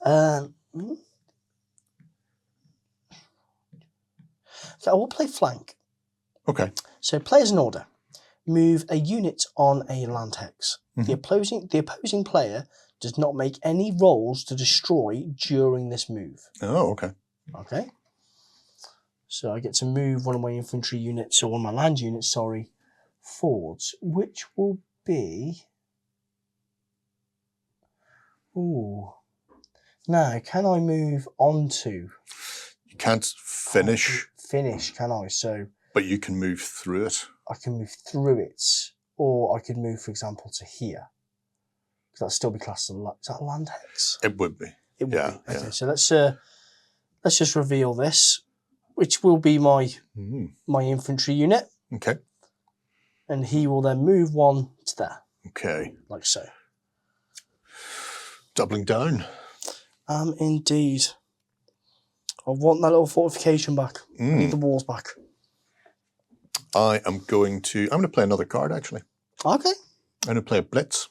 Okay, I will play flank. Okay. So play as an order. Move a unit on a land hex. The opposing player does not make any rolls to destroy during this move. Oh, okay. Okay. So I get to move one of my infantry units, or one of my land units, forwards, which will be... Ooh. Now, can I move onto... You can't finish, Finish, can I? So but you can move through it. I can move through it, or I could move, for example, to here. Because that'd still be classed as is that a land hex? It would be. It would Yeah, be. Okay, yeah. so let's just reveal this, which will be my infantry unit, Okay. and he will then move one to there, Okay. like so. Doubling down. Indeed. I want that little fortification back. I need the walls back. I'm going to play another card, actually. Okay. I'm going to play a Blitz.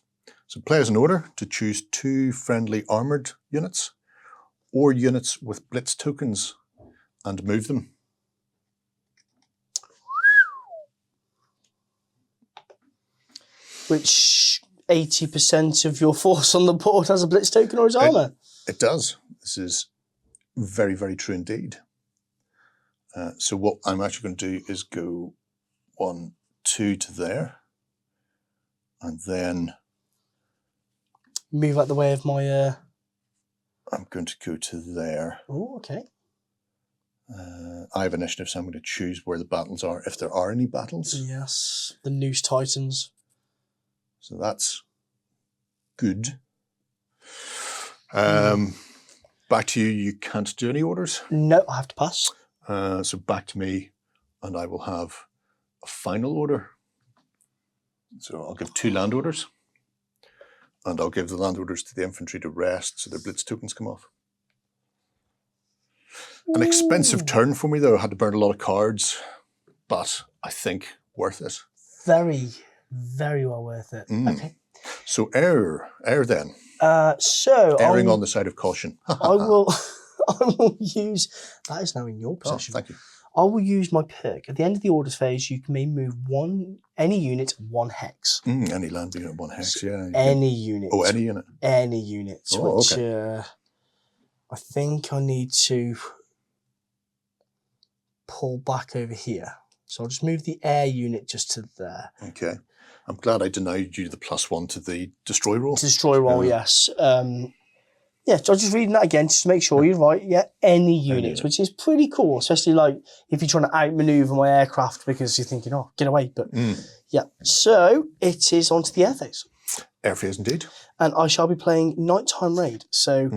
So play as an order to choose 2 friendly armoured units or units with Blitz tokens and move them. Which 80% of your force on the board has a Blitz token or is armour? It does. This is very, very true indeed. So what I'm actually going to do is go 1, 2 to there, and then Move out the way of my... I'm going to go to there. Oh, okay. I have initiative, so I'm going to choose where the battles are, if there are any battles. Yes, the Noose Titans. So that's good. Back to you. You can't do any orders. No, I have to pass. So back to me, and I will have a final order. So I'll give 2 land orders, and I'll give the land orders to the infantry to rest so their Blitz tokens come off. An expensive turn for me, though. I had to burn a lot of cards, but I think worth it. Very, very well worth it. Okay. So air then. So Erring on the side of caution. I will. I will use. That is now in your Oh, possession. thank you. I will use my perk. At the end of the orders phase, you may move any unit 1 hex. Any land unit 1 hex, yeah. Any unit. Oh, any unit. Any unit. Oh, which okay. I think I need to pull back over here. So I'll just move the air unit just to there. Okay. I'm glad I denied you the +1 to the destroy roll. To destroy roll, yes. Yeah, so I'm just reading that again just to make sure you're right. Yeah, any unit, which is pretty cool, especially like if you're trying to outmaneuver my aircraft because you're thinking, oh, get away. But yeah, so it is onto the air phase. Air phase indeed. And I shall be playing Nighttime Raid. So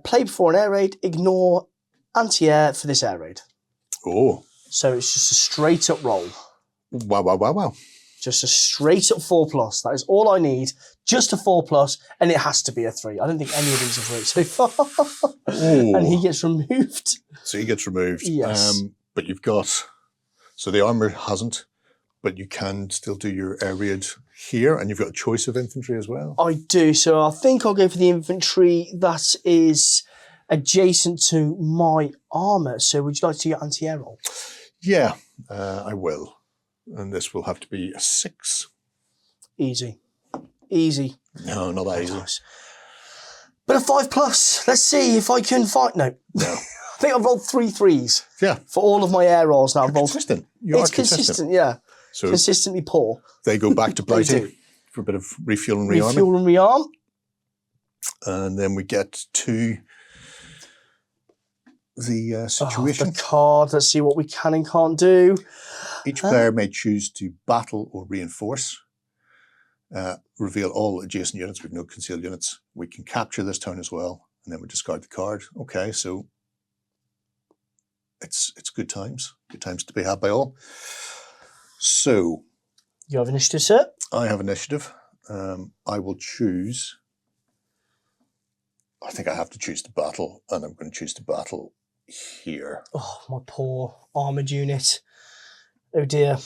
play before an air raid, ignore anti-air for this air raid. Oh. So it's just a straight up roll. Wow, wow, wow, wow. Just a straight up 4+. That is all I need. Just a 4+, and it has to be a 3. I don't think any of these have worked so far. And he gets removed. So he gets removed. Yes. But you've got, so the armor hasn't, but you can still do your air raid here, and you've got a choice of infantry as well. I do. So I think I'll go for the infantry that is adjacent to my armor. So would you like to do your anti-air roll? Yeah, I will. And this will have to be a 6. Easy. Easy. No, not that easy. Nice. But a 5+. Let's see if I can fight. No. I think I've rolled 3 3s. Yeah. For all of my air rolls now. You're consistent. You are consistent, yeah. So consistently poor. they go back to blighting for a bit of refuel and rearming. Refuel and rearm. And then we get to the situation. The card. Let's see what we can and can't do. Each player may choose to battle or reinforce. Reveal all adjacent units. We've no concealed units. We can capture this turn as well, and then we discard the card. Okay, so it's good times. Good times to be had by all. So you have initiative, sir? I have initiative. I will choose. I think I have to choose to battle, and I'm going to choose to battle here. Oh, my poor armoured unit. Oh dear.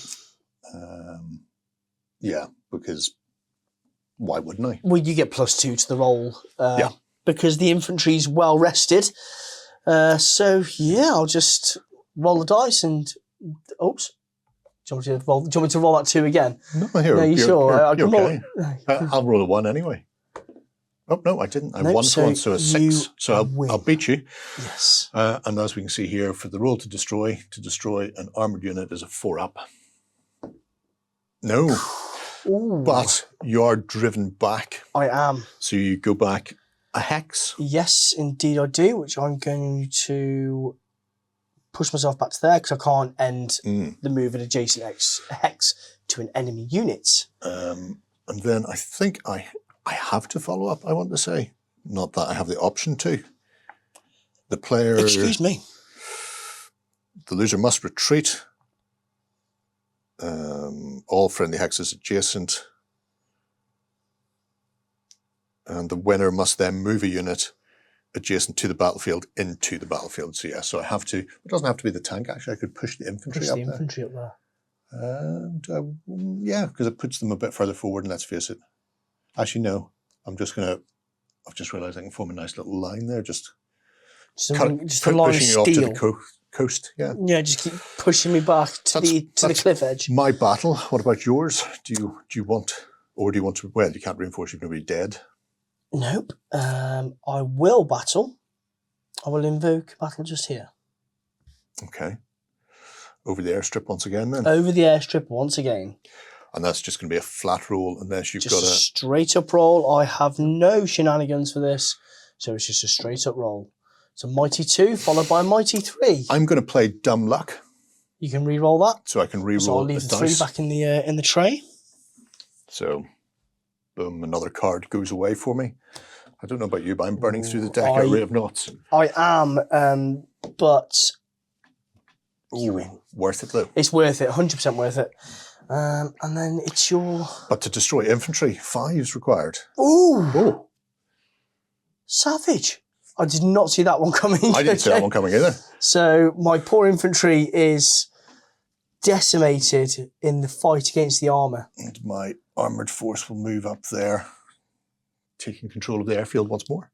Yeah, because why wouldn't I? Well, you get +2 to the roll. Yeah. Because the infantry's well rested. So yeah, I'll just roll the dice and oops. Do you want me to roll that 2 again? No, here. No, you sure? I can okay. roll. I'll roll a 1 anyway. Oh no, I didn't. I won for one, so a 6. So I'll beat you. Yes. And as we can see here, for the roll to destroy an armored unit is a 4-up. No. Ooh. But you're driven back. I am. So you go back a hex. Yes, indeed I do, which I'm going to push myself back to there because I can't end the move at adjacent hex to an enemy unit. And then I think I have to follow up, I want to say. Not that I have the option to. The player... Excuse me. The loser must retreat. All friendly hexes adjacent. And the winner must then move a unit adjacent to the battlefield into the battlefield. So yeah, so I have to... It doesn't have to be the tank, actually. I could push the infantry up there. And yeah, because it puts them a bit further forward, and let's face it. Actually, no. I've just realised I can form a nice little line there, just a line pushing you off to steel. the coast. Yeah. Yeah, just keep pushing me back to the cliff edge. My battle. What about yours? Do you want to? Well, you can't reinforce. You're going to be dead. Nope. I will battle. I will invoke battle just here. Okay. Over the airstrip once again, then. Over the airstrip once again. And that's just going to be a flat roll unless you've got a straight up roll. I have no shenanigans for this, so it's just a straight up roll. It's a mighty 2 followed by a mighty 3. I'm going to play dumb luck. You can re-roll that. So I can re-roll. So I'll leave the 3 back in the tray. So, boom, another card goes away for me. I don't know about you, but I'm burning through the deck at a rate of knots. I am, but you win. Worth it though. It's worth it, 100% worth it. And then it's your... But to destroy infantry, 5 is required. Ooh! Savage. I did not see that one coming. I didn't see that one coming either. So my poor infantry is decimated in the fight against the armour. And my armoured force will move up there, taking control of the airfield once more.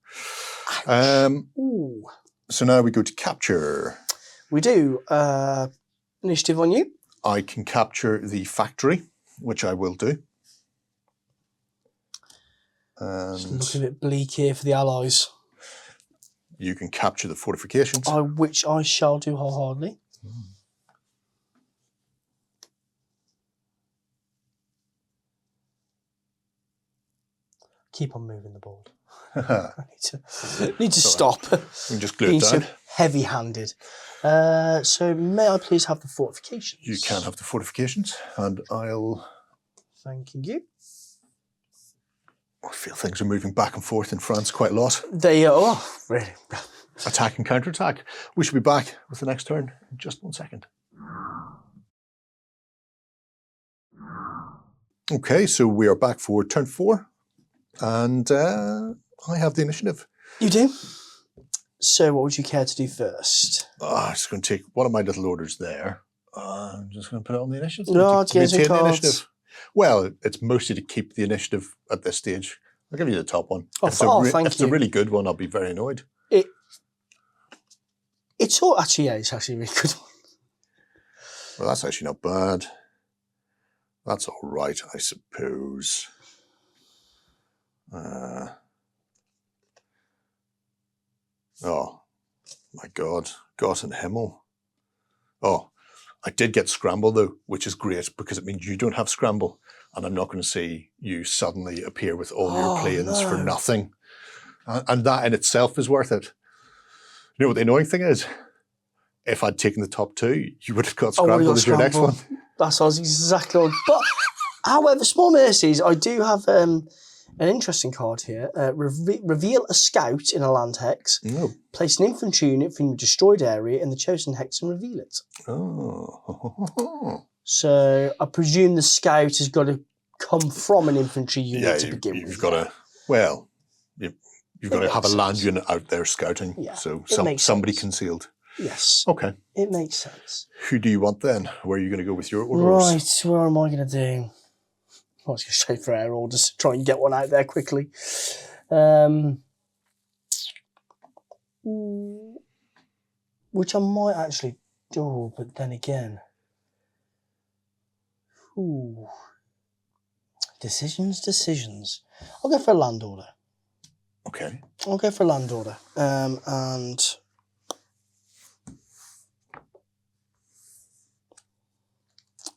Ooh. So now we go to capture. We do. Initiative on you. I can capture the factory, which I will do. It's And looking a bit bleak here for the Allies. you can capture the fortifications. Which I shall do wholeheartedly. Keep on moving the board. I need to stop. We can just glue Being it down. so heavy-handed. So may I please have the fortifications? You can have the fortifications, and I'll... Thank you. I feel things are moving back and forth in France quite a lot. They are. Oh, really? Attack and counter-attack. We should be back with the next turn in just 1 second. Okay, so we are back for turn 4, and I have the initiative. You do? So what would you care to do first? I'm just going to take one of my little orders there. I'm just going to put it on the initiative. No, to get some maintain the cards. initiative. Well, it's mostly to keep the initiative at this stage. I'll give you the top one. Oh, if thank it's you. a really good one, I'll be very annoyed. It's all actually, yeah, it's actually a really good one. Well, that's actually not bad. That's all right, I suppose. Oh, my God. Gott in Himmel. Oh, I did get Scramble, though, which is great because it means you don't have Scramble. And I'm not going to see you suddenly appear with all your planes for nothing. And that in itself is worth it. You know what the annoying thing is? If I'd taken the top 2, you would have got Scramble as your next one. That's what I was exactly on. But, however, Small Mercies, I do have an interesting card here. Reveal a scout in a land hex. Oh. Place an infantry unit from a destroyed area in the chosen hex and reveal it. Oh. So I presume the scout has got to come from an infantry unit to begin with. You've got to, well, you've got to have a land unit out there scouting. Yeah, So makes somebody sense. concealed. Yes. Okay. It makes sense. Who do you want then? Where are you going to go with your orders? Right, where am I going to do? I was going to say for air orders, try and get one out there quickly. Which I might actually do, but then again. Ooh. Decisions. I'll go for a land order. Okay. I'll go for a land order. And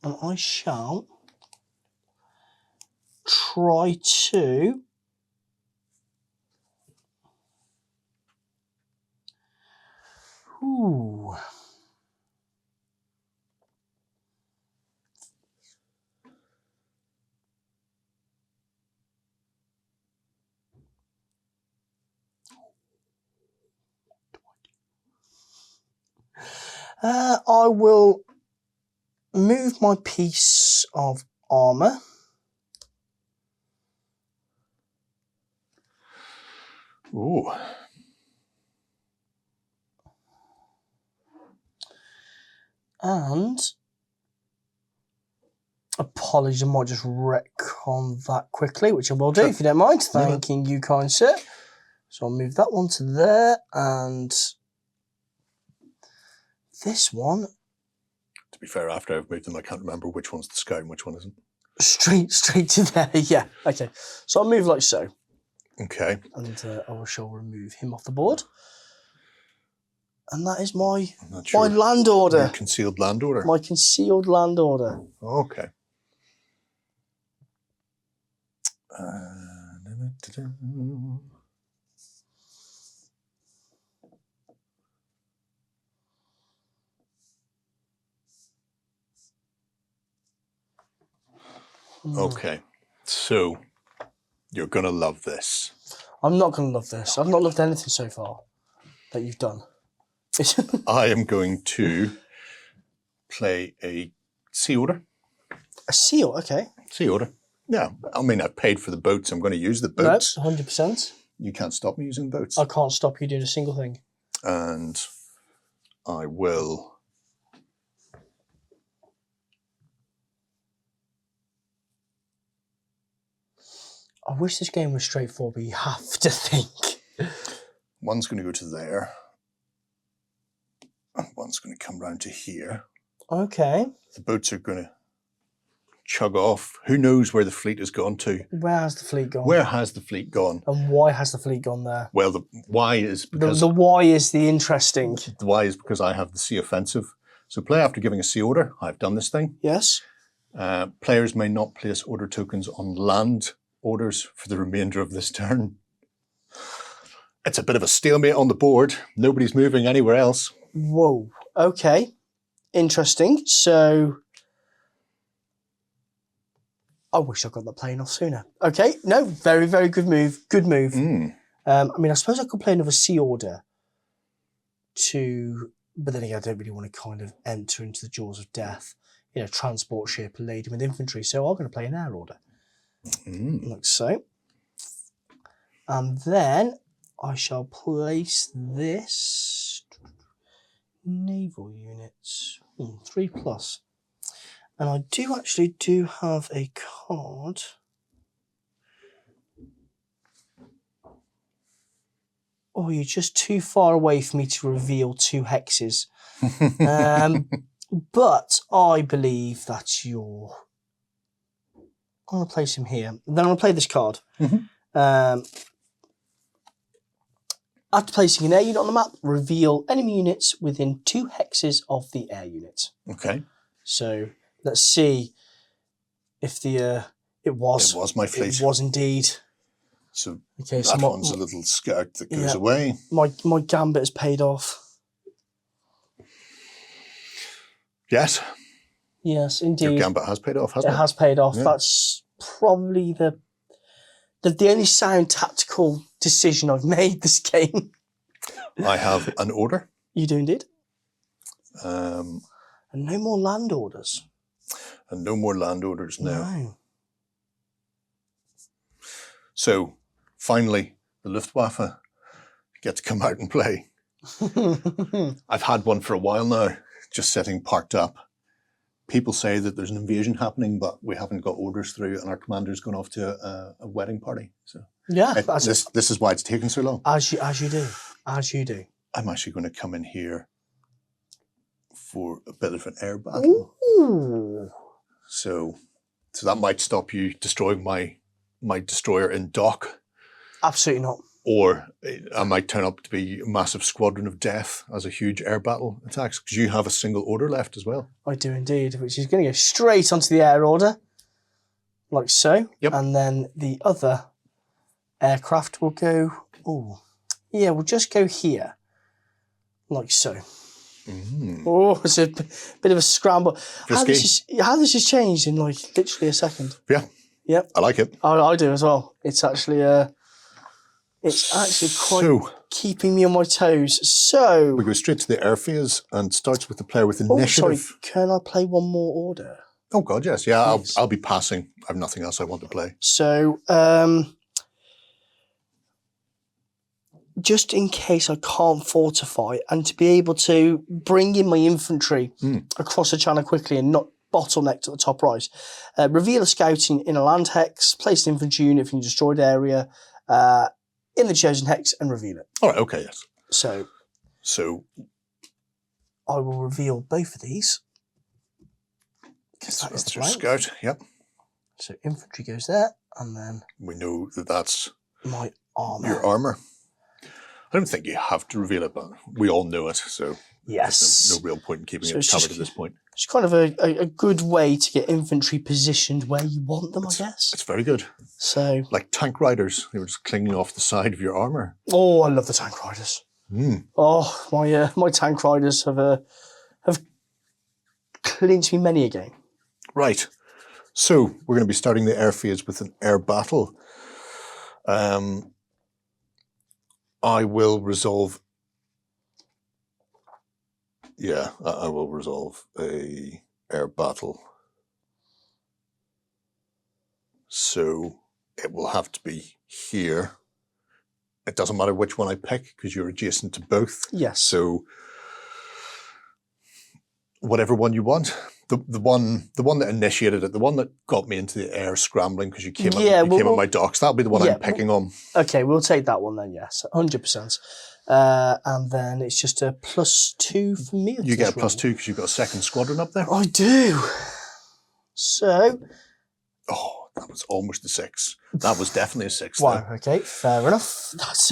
I shall try to I will move my piece of armour. Ooh. And apologies, I might just wreck on that quickly, which I will do if you don't mind. Thanking you, kind sir. So I'll move that one to there, and this one. To be fair, after I've moved them, I can't remember which one's the scout and which one isn't. Straight to there, yeah. Okay, so I'll move like so. Okay. And I shall remove him off the board. And that is my Sure. land order. Your concealed land order. My concealed land order. Okay. Okay. So you're going to love this. I'm not going to love this. I've not loved anything so far that you've done. I am going to play a sea order. A seal, okay. Sea order. Yeah. I mean, I've paid for the boats. I'm going to use the boats. No, 100%. You can't stop me using boats. I can't stop you doing a single thing. And I will... I wish this game was straightforward, but you have to think. One's going to go to there. And one's going to come round to here. Okay. The boats are going to chug off. Who knows where the fleet has gone to? Where has the fleet gone? Where has the fleet gone? And why has the fleet gone there? Well, the why is because The why is the interesting. the why is because I have the sea offensive. So play after giving a sea order. I've done this thing. Yes. Players may not place order tokens on land orders for the remainder of this turn. It's a bit of a stalemate on the board. Nobody's moving anywhere else. Whoa. Okay. Interesting. So I wish I got that plane off sooner. Okay. No, very, very good move. Good move. I mean, I suppose I could play another sea order but then again, I don't really want to kind of enter into the jaws of death. You know, transport ship laden with infantry. So I'm going to play an air order. Like so. And then I shall place this Naval Units. 3+. And I do have a card. Oh, you're just too far away for me to reveal 2 hexes. But I believe that I'm going to place him here. Then I'm going to play this card. After placing an air unit on the map, reveal enemy units within 2 hexes of the air unit. Okay. So let's see if it was my fleet. It was indeed. So Okay, that one's a little scout that goes away. My Gambit has paid off. Yes. Yes, indeed. Your Gambit has paid off, hasn't it? It has paid off. Yeah. That's probably the only sound tactical decision I've made this game. I have an order. You do indeed. And And no more land orders. no more land orders now. No. So finally, the Luftwaffe get to come out and play. I've had one for a while now, just sitting parked up. People say that there's an invasion happening, but we haven't got orders through, and our commander's gone off to a wedding party. So Yeah, this is why it's taken so long. as you do. I'm actually going to come in here for a bit of an air battle. Ooh. So that might stop you destroying my destroyer in dock, Absolutely not. or I might turn up to be a massive squadron of death as a huge air battle attacks, because you have a single order left as well. I do indeed, which is going to go straight onto the air order, like so. Yep. And then the other aircraft will go. Oh, yeah, we'll just go here, like so. Oh, it's a bit of a scramble. How this has changed in like literally a second. Yeah. Yep. I like it. I do as well. It's actually quite keeping me on my toes. So We go straight to the air phase and starts with the player with sorry, initiative. can I play one more order? Oh God, yes. Yeah, Yes. I'll be passing. I have nothing else I want to play. So just in case I can't fortify, and to be able to bring in my infantry across the channel quickly and not bottleneck to the top right, reveal a scouting in a land hex, place an infantry unit from your destroyed area in the chosen hex, and reveal it. All right, okay, yes. So I will reveal both of these. Because that is the That's your blank. scout, yep. So infantry goes there, and then We know that that's my armour. your armour. I don't think you have to reveal it, but we all know it, so Yes. there's no real point in keeping So it it's covered just- at this point. It's kind of a good way to get infantry positioned where you want them, I guess. It's very good. So, Like tank riders, they were just clinging off the side of your armour. oh, I love the tank riders. Oh, my tank riders have clinched me many a game. Right. So we're going to be starting the air phase with an air battle. I will resolve. Yeah, I will resolve a air battle. So it will have to be here. It doesn't matter which one I pick because you're adjacent to both. Yes. So whatever one you want, the one that initiated it, the one that got me into the air scrambling because you came at my docks. That'll be the one I'm picking on. Okay, we'll take that one then. Yes, 100%. And then it's just a +2 for me. You get a +2 because you've got a second squadron up there. I do. So. Oh, that was almost a 6. That was definitely a 6. Wow. Though. Okay. Fair enough. That's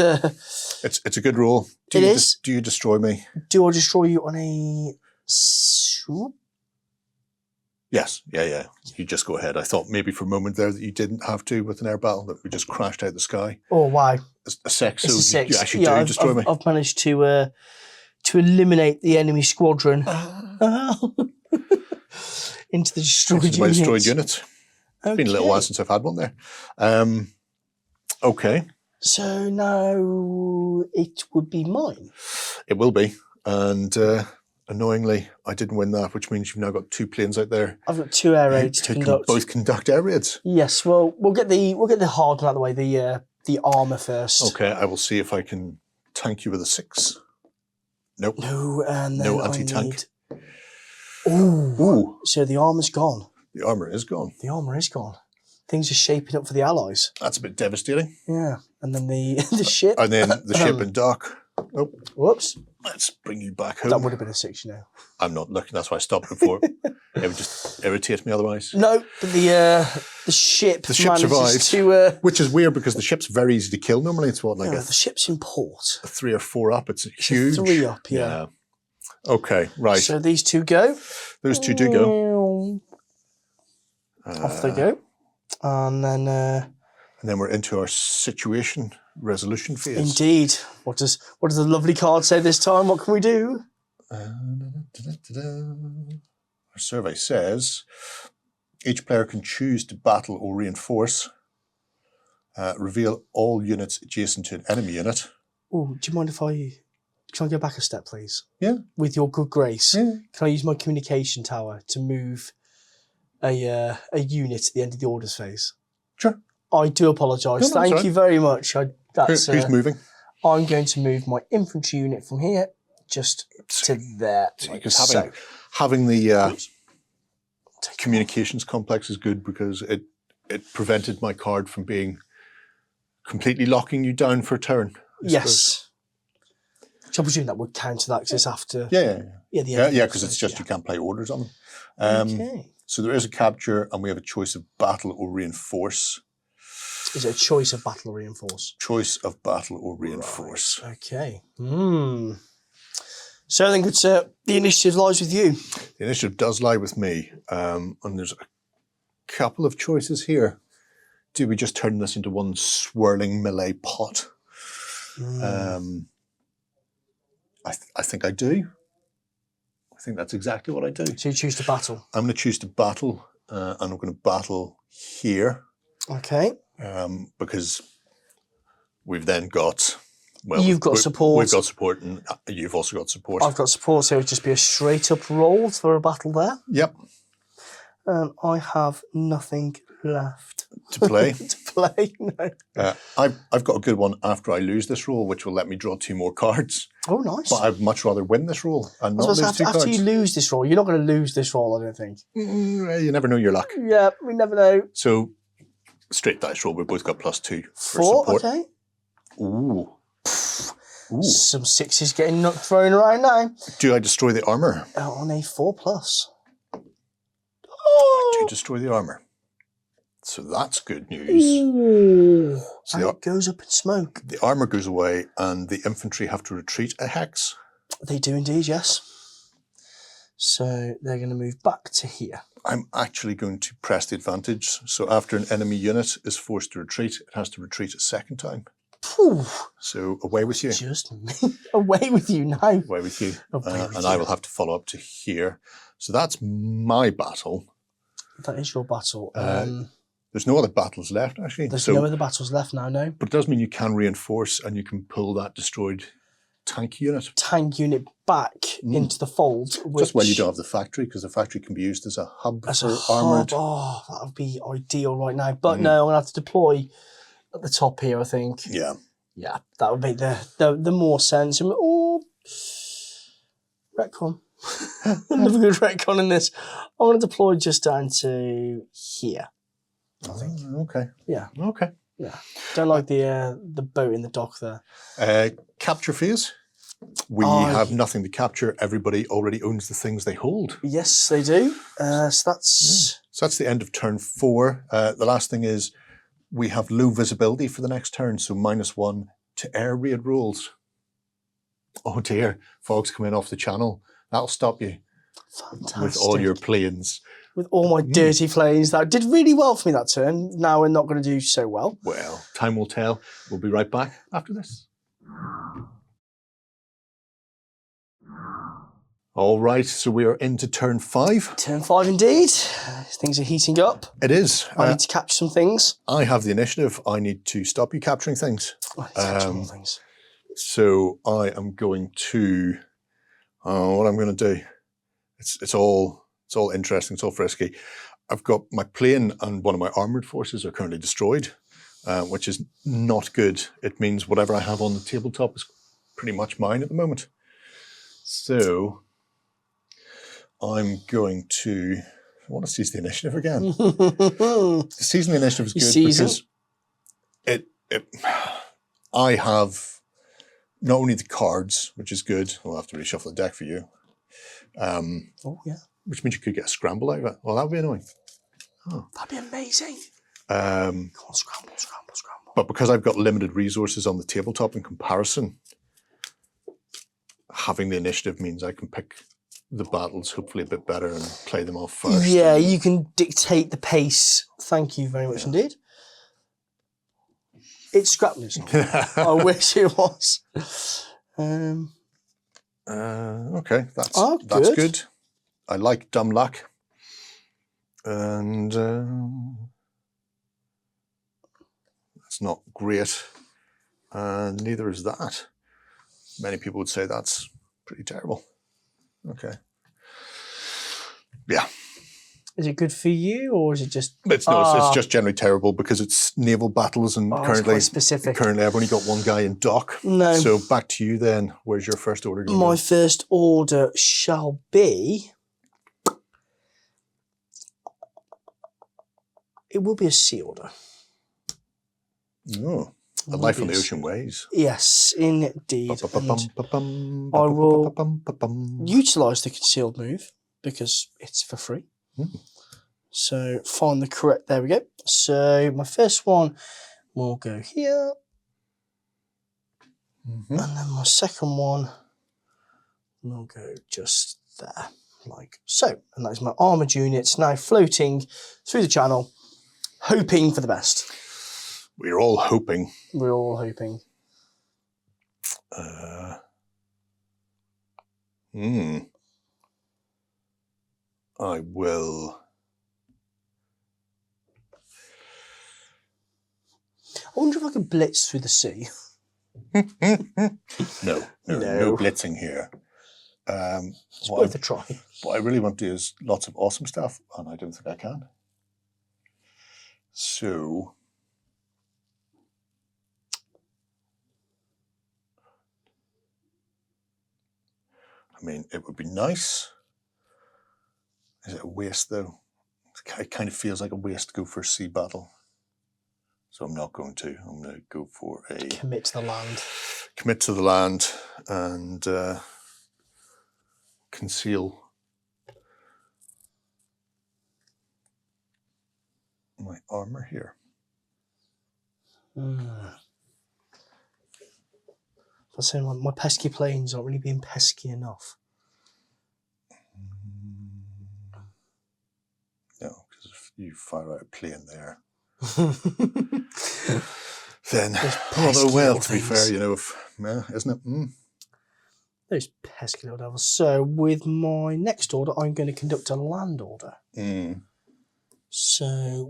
It's a good roll. Do you destroy me? Do I destroy you on a swoop? Yes. Yeah. You just go ahead. I thought maybe for a moment there that you didn't have to with an air battle, that we just crashed out the sky. Oh, wow. A 6. It's so a 6. You actually do destroy me. I've managed to eliminate the enemy squadron into the destroyed units. My destroyed units. It's been a little while since I've had one there. Okay. So now it would be mine. It will be. And annoyingly, I didn't win that, which means you've now got 2 planes out there. I've got 2 air raids to conduct. Both conduct air raids. Yes. Well, we'll get the hard one out of the way. The armor first. Okay. I will see if I can tank you with a 6. Nope. No, and then no anti-tank. Ooh. So the armor's gone. The armor is gone. The armor is gone. Things are shaping up for the Allies. That's a bit devastating. Yeah. And then the ship. And then the ship and dock. Oh. Whoops. Let's bring you back home. That would have been a 6, I'm not looking. That's why I stopped before. It would just irritate me otherwise. No, but the ship survives. to... Which is weird because the ship's very easy to kill. Normally it's what, like the ship's in port. a 3 or 4 up. It's huge. 3 up, yeah. Okay, right. So these 2 go. Those 2 do go. Off they go. And then we're into our situation resolution phase. Indeed. What does the lovely card say this time? What can we do? Our survey says each player can choose to battle or reinforce. Reveal all units adjacent to an enemy unit. Oh, do you mind if can I go back a step, please? Yeah. With your good grace. Yeah. Can I use my communication tower to move a unit to the end of the orders phase? Sure. I do apologise. Thank you very much. Who's moving? I'm going to move my infantry unit from here just to there. Because having the communications complex is good because it prevented my card from being completely locking you down for a turn. Yes. So I presume that would counter that because it's after. Yeah, because it's just you can't play orders on them. Okay. So there is a capture, and we have a choice of battle or reinforce. Is it a choice of battle or reinforce? Choice of battle or reinforce. Right. Okay. So I think the initiative lies with you. The initiative does lie with me, and there's a couple of choices here. Do we just turn this into one swirling melee pot? I think I do. I think that's exactly what I do. So you choose to battle? I'm going to choose to battle, and I'm going to battle here. Okay. Because we've then got... Well, you've got support. We've got support, and you've also got support. I've got support, so it would just be a straight-up roll for a battle there. Yep. I have nothing left. To play? To play, no. I've got a good one after I lose this roll, which will let me draw 2 more cards. Oh, nice. But I'd much rather win this roll and not lose 2 cards. After you lose this roll, you're not going to lose this roll, I don't think. You never know your luck. Yeah, we never know. So, straight dice roll, we've both got +2 for 4, support. okay. Ooh. Some 6s getting thrown around now. Do I destroy the armour? On a 4+. I do destroy the armour. So that's good news. Ooh. So and it goes up in smoke. The armour goes away and the infantry have to retreat a hex. They do indeed, yes. So they're going to move back to here. I'm actually going to press the advantage. So after an enemy unit is forced to retreat, it has to retreat a second time. Whew. So away with you. Just me. Away with you now. Away with you. I will have to follow up to here. So that's my battle. That is your battle. There's no other battles left, actually. There's no other battles left now, no. But it does mean you can reinforce and you can pull that destroyed tank unit. Tank unit back into the fold. Just when you don't have the factory, because the factory can be used as a hub for armoured. Oh, that would be ideal right now. But no, I'm going to have to deploy at the top here, I think. Yeah. Yeah, that would make the more sense. Oh, retcon. Another good retcon in this. I want to deploy just down to here. I think. Okay. Yeah. Okay. Yeah. Don't like the boat in the dock there. Capture phase. We have nothing to capture. Everybody already owns the things they hold. Yes, they do. So that's... So that's the end of turn 4. The last thing is we have low visibility for the next turn, so -1 to air raid rolls. Oh dear, fog's coming off the channel. That'll stop you. Fantastic. With all your planes. With all my dirty planes. That did really well for me that turn. Now we're not going to do so well. Well, time will tell. We'll be right back after this. All right, so we are into turn 5. Turn 5 indeed. Things are heating up. It is. I need to capture some things. I have the initiative. I need to stop you capturing things. Things. So I am going to... what I'm going to do... It's all interesting. It's all frisky. I've got my plane and one of my armored forces are currently destroyed, which is not good. It means whatever I have on the tabletop is pretty much mine at the moment. So I'm going to... I want to seize the initiative again. Seizing the initiative is good because I have not only the cards, which is good. I'll have to reshuffle the deck for you. Oh, yeah. Which means you could get a scramble out of it. Well, that would be annoying. Oh. That'd be amazing. Come on, scramble. But because I've got limited resources on the tabletop in comparison, having the initiative means I can pick the battles hopefully a bit better and play them off first. Yeah, you can dictate the pace. Thank you very much indeed. It's scrapping. I wish it was. Okay, that's good. I like dumb luck. And that's not great. And neither is that. Many people would say that's pretty terrible. Okay. Yeah. Is it good for you, or is it just... It's just generally terrible because it's naval battles and currently I've only got one guy in dock. No. So back to you then. Where's your first order going? My first order shall be... It will be a sea order. Oh, a life on the ocean ways. Yes, indeed. I will utilise the concealed move because it's for free. So find the correct, there we go. So my first one will go here. And then my second one will go just there, like so. And that is my armoured units now floating through the channel, hoping for the best. We're all hoping. We're all hoping. I will. I wonder if I can blitz through the sea. No blitzing here. It's worth a try. What I really want to do is lots of awesome stuff, and I don't think I can. So, I mean, it would be nice. Is it a waste, though? It kind of feels like a waste to go for a sea battle. So I'm not going to. I'm going to go for a... Commit to the land. Commit to the land and conceal my armour here. I was saying my pesky planes aren't really being pesky enough. No, because if you fire out a plane there, then, although well, to be fair, you know, isn't it? Those pesky little devils. So with my next order, I'm going to conduct a land order. So,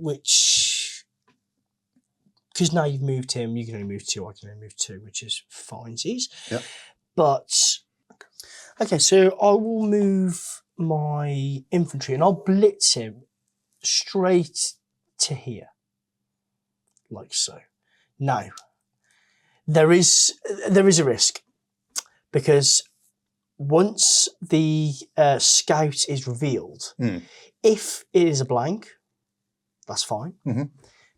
because now you've moved him, you can only move 2, I can only move 2, which is finesies. Yeah. But, okay, so I will move my infantry and I'll blitz him straight to here. Like so. Now, there is a risk because once the scout is revealed, Hmm. if it is a blank, that's fine. Mhm.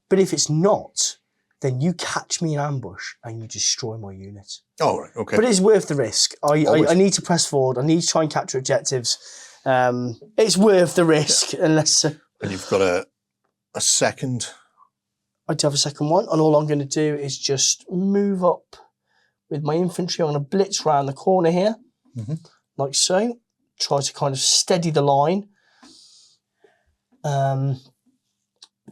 But if it's not, then you catch me in ambush and you destroy my unit. Oh, right. Okay. But it's worth the risk. I Always. need to press forward. I need to try and capture objectives. It's worth the risk, unless And you've got a second. I do have a second one. And all I'm going to do is just move up with my infantry. I'm going to blitz round the corner here, like so. Try to kind of steady the line.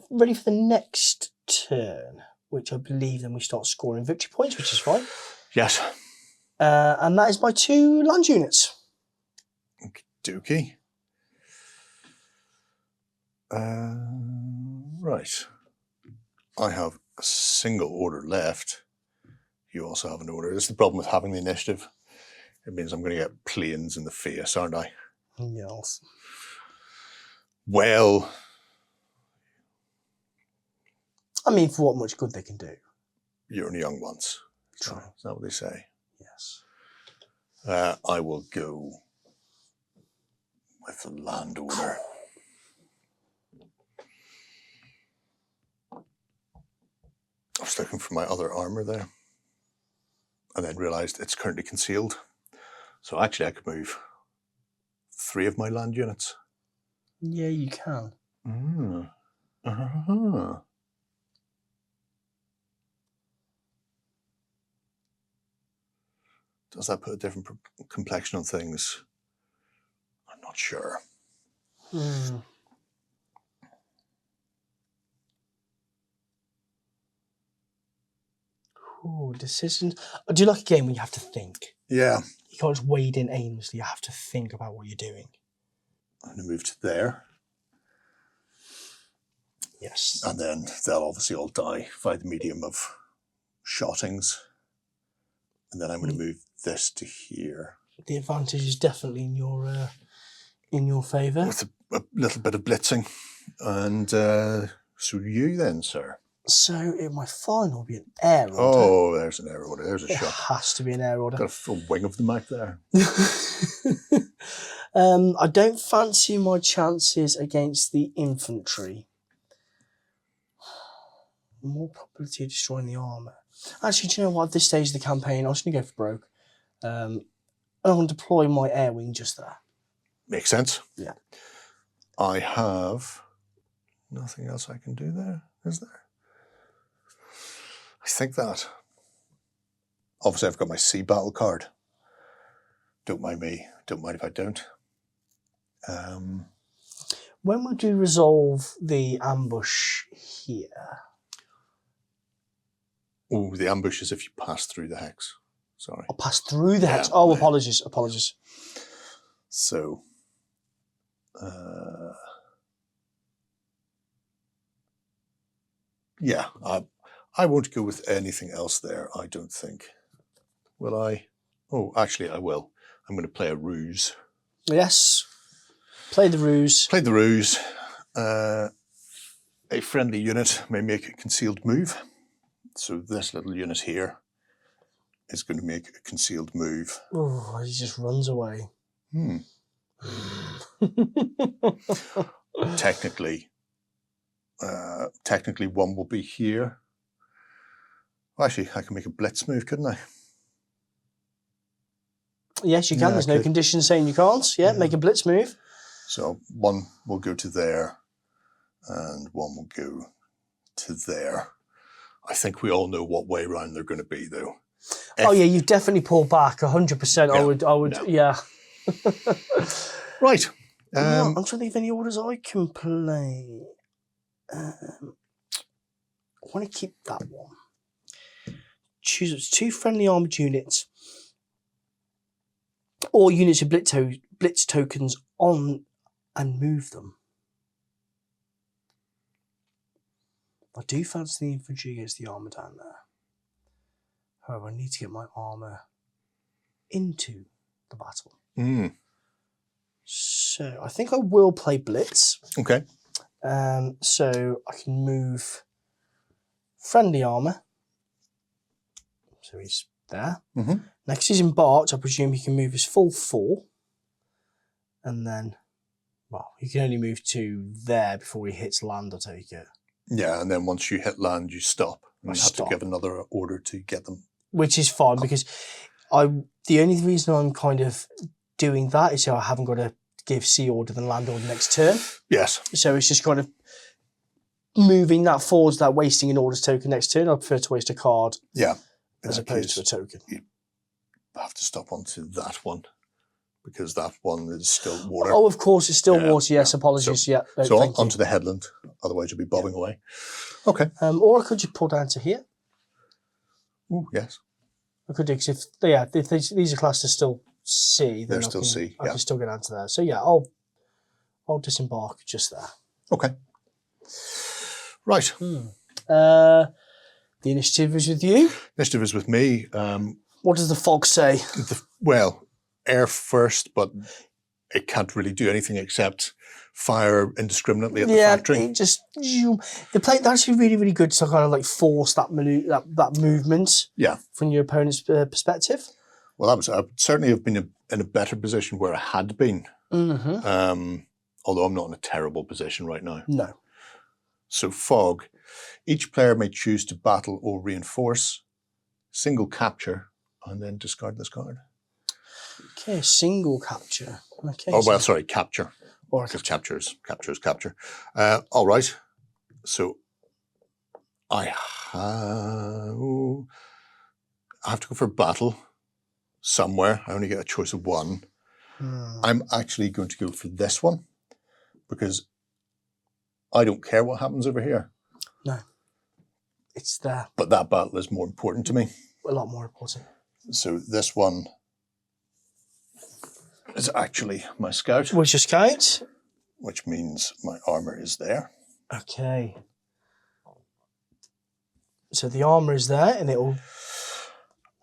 Ready for the next turn, which I believe then we start scoring victory points, which is fine. Yes. And that is my 2 land units. Dookie. Right. I have a single order left. You also have an order. This is the problem with having the initiative. It means I'm going to get planes in the face, aren't I? Yes. Well, I mean, for what much good they can do. you're only young once. True. Is that what they say? Yes. I will go with the land order. I was looking for my other armor there and then realized it's currently concealed. So actually I could move 3 of my land units. Yeah, you can. Does that put a different complexion on things? I'm not sure. Ooh, decisions. I do like a game when you have to think. Yeah. You can't just wade in aimlessly. You have to think about what you're doing. I'm going to move to there. Yes. And then they'll obviously all die by the medium of shottings. And then I'm going to move this to here. The advantage is definitely in your favour. With a little bit of blitzing. And so you then, sir. So my final will be an air order. Oh, there's an air order. There's a It shot. has to be an air order. Got a full wing of them out there. I don't fancy my chances against the infantry. More probability of destroying the armour. Actually, do you know what? At this stage of the campaign, I'm just going to go for broke. And I'm going to deploy my air wing just there. Makes sense. Yeah. I have nothing else I can do there, is there? I think that. Obviously, I've got my sea battle card. Don't mind me. Don't mind if I don't. When would you resolve the ambush here? Oh, the ambush is if you pass through the hex. Sorry. I'll pass through the hex. Yeah, Oh, yeah. apologies. So, yeah, I won't go with anything else there, I don't think. Will I? Oh, actually, I will. I'm going to play a ruse. Yes. Play the ruse. Play the ruse. A friendly unit may make a concealed move. So this little unit here is going to make a concealed move. Oh, he just runs away. Technically, one will be here. Well, actually, I can make a blitz move, couldn't I? Yes, you can. Yeah, There's I no could. condition saying you can't. Yeah, make a blitz move. So one will go to there, and one will go to there. I think we all know what way round they're going to be, though. Oh yeah, you definitely pull back 100%. Yeah, I would. no. Yeah. Right. I'm trying to think of any orders I can play. I want to keep that one. Choose 2 friendly armoured units or units of blitz tokens on and move them. I do fancy the infantry against the armour down there. However, I need to get my armour into the battle. So I think I will play Blitz. Okay. So I can move friendly armour. So he's there. Mm-hmm. Next he's embarked, I presume he can move his full 4. And then, well, he can only move to there before he hits land, I take it. Yeah, and then once you hit land, you stop. And you have Stop. to give another order to get them. Which is fine, because the only reason I'm kind of doing that is so I haven't got to give sea order and land order next turn. Yes. So it's just kind of moving that forwards, that wasting an orders token next turn. I prefer to waste a card Yeah. as opposed to a token. You have to stop onto that one because that one is still water. Oh, of course, it's still Yeah, water. Yes, yeah. apologies. So thank you. onto the headland. Otherwise, you'll be bobbing away. Okay. Or I could just pull down to here. Ooh, yes. I could do, because if these are classed as still C, then They're still C, I yeah. can still get down to there. So yeah, I'll disembark just there. Okay. Right. The initiative is with you. Initiative is with me. What does the fog say? Well, air first, but it can't really do anything except fire indiscriminately at the factory. It just they're actually really, really good to kind of like force that movement. Yeah. From your opponent's perspective. Well, I would certainly have been in a better position where I had been. Mm-hmm. Although I'm not in a terrible position right now. No. So fog, each player may choose to battle or reinforce, single capture, and then discard this card. Okay, single capture. Okay. Oh, well, sorry, capture. Or Because capture. All right. So I have to go for battle somewhere. I only get a choice of one. I'm actually going to go for this one because I don't care what happens over here. No. It's there. But that battle is more important to me. A lot more important. So this one is actually my scout. What's your scout? Which means my armor is there. Okay. So the armor is there, and it'll.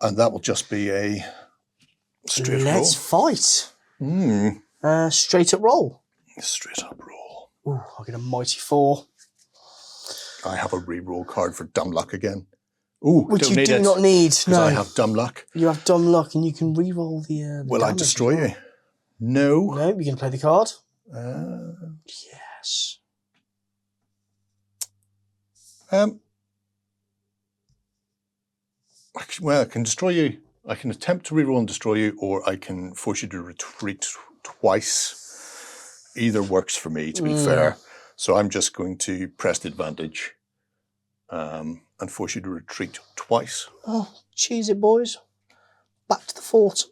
And that will just be a straight Let's fight. roll. Straight up roll. Straight up roll. Ooh, I'll get a mighty 4. I have a re-roll card for dumb luck again. Ooh, Which don't you need do it, not need. 'cause No. I have dumb luck. You have dumb luck, and you can re-roll the Will I damage destroy as well. you? No. No, you can play the card. Yes. Well, I can destroy you. I can attempt to reroll and destroy you, or I can force you to retreat twice. Either works for me, to be fair. So I'm just going to press the advantage and force you to retreat twice. Oh, cheese it, boys. Back to the fort.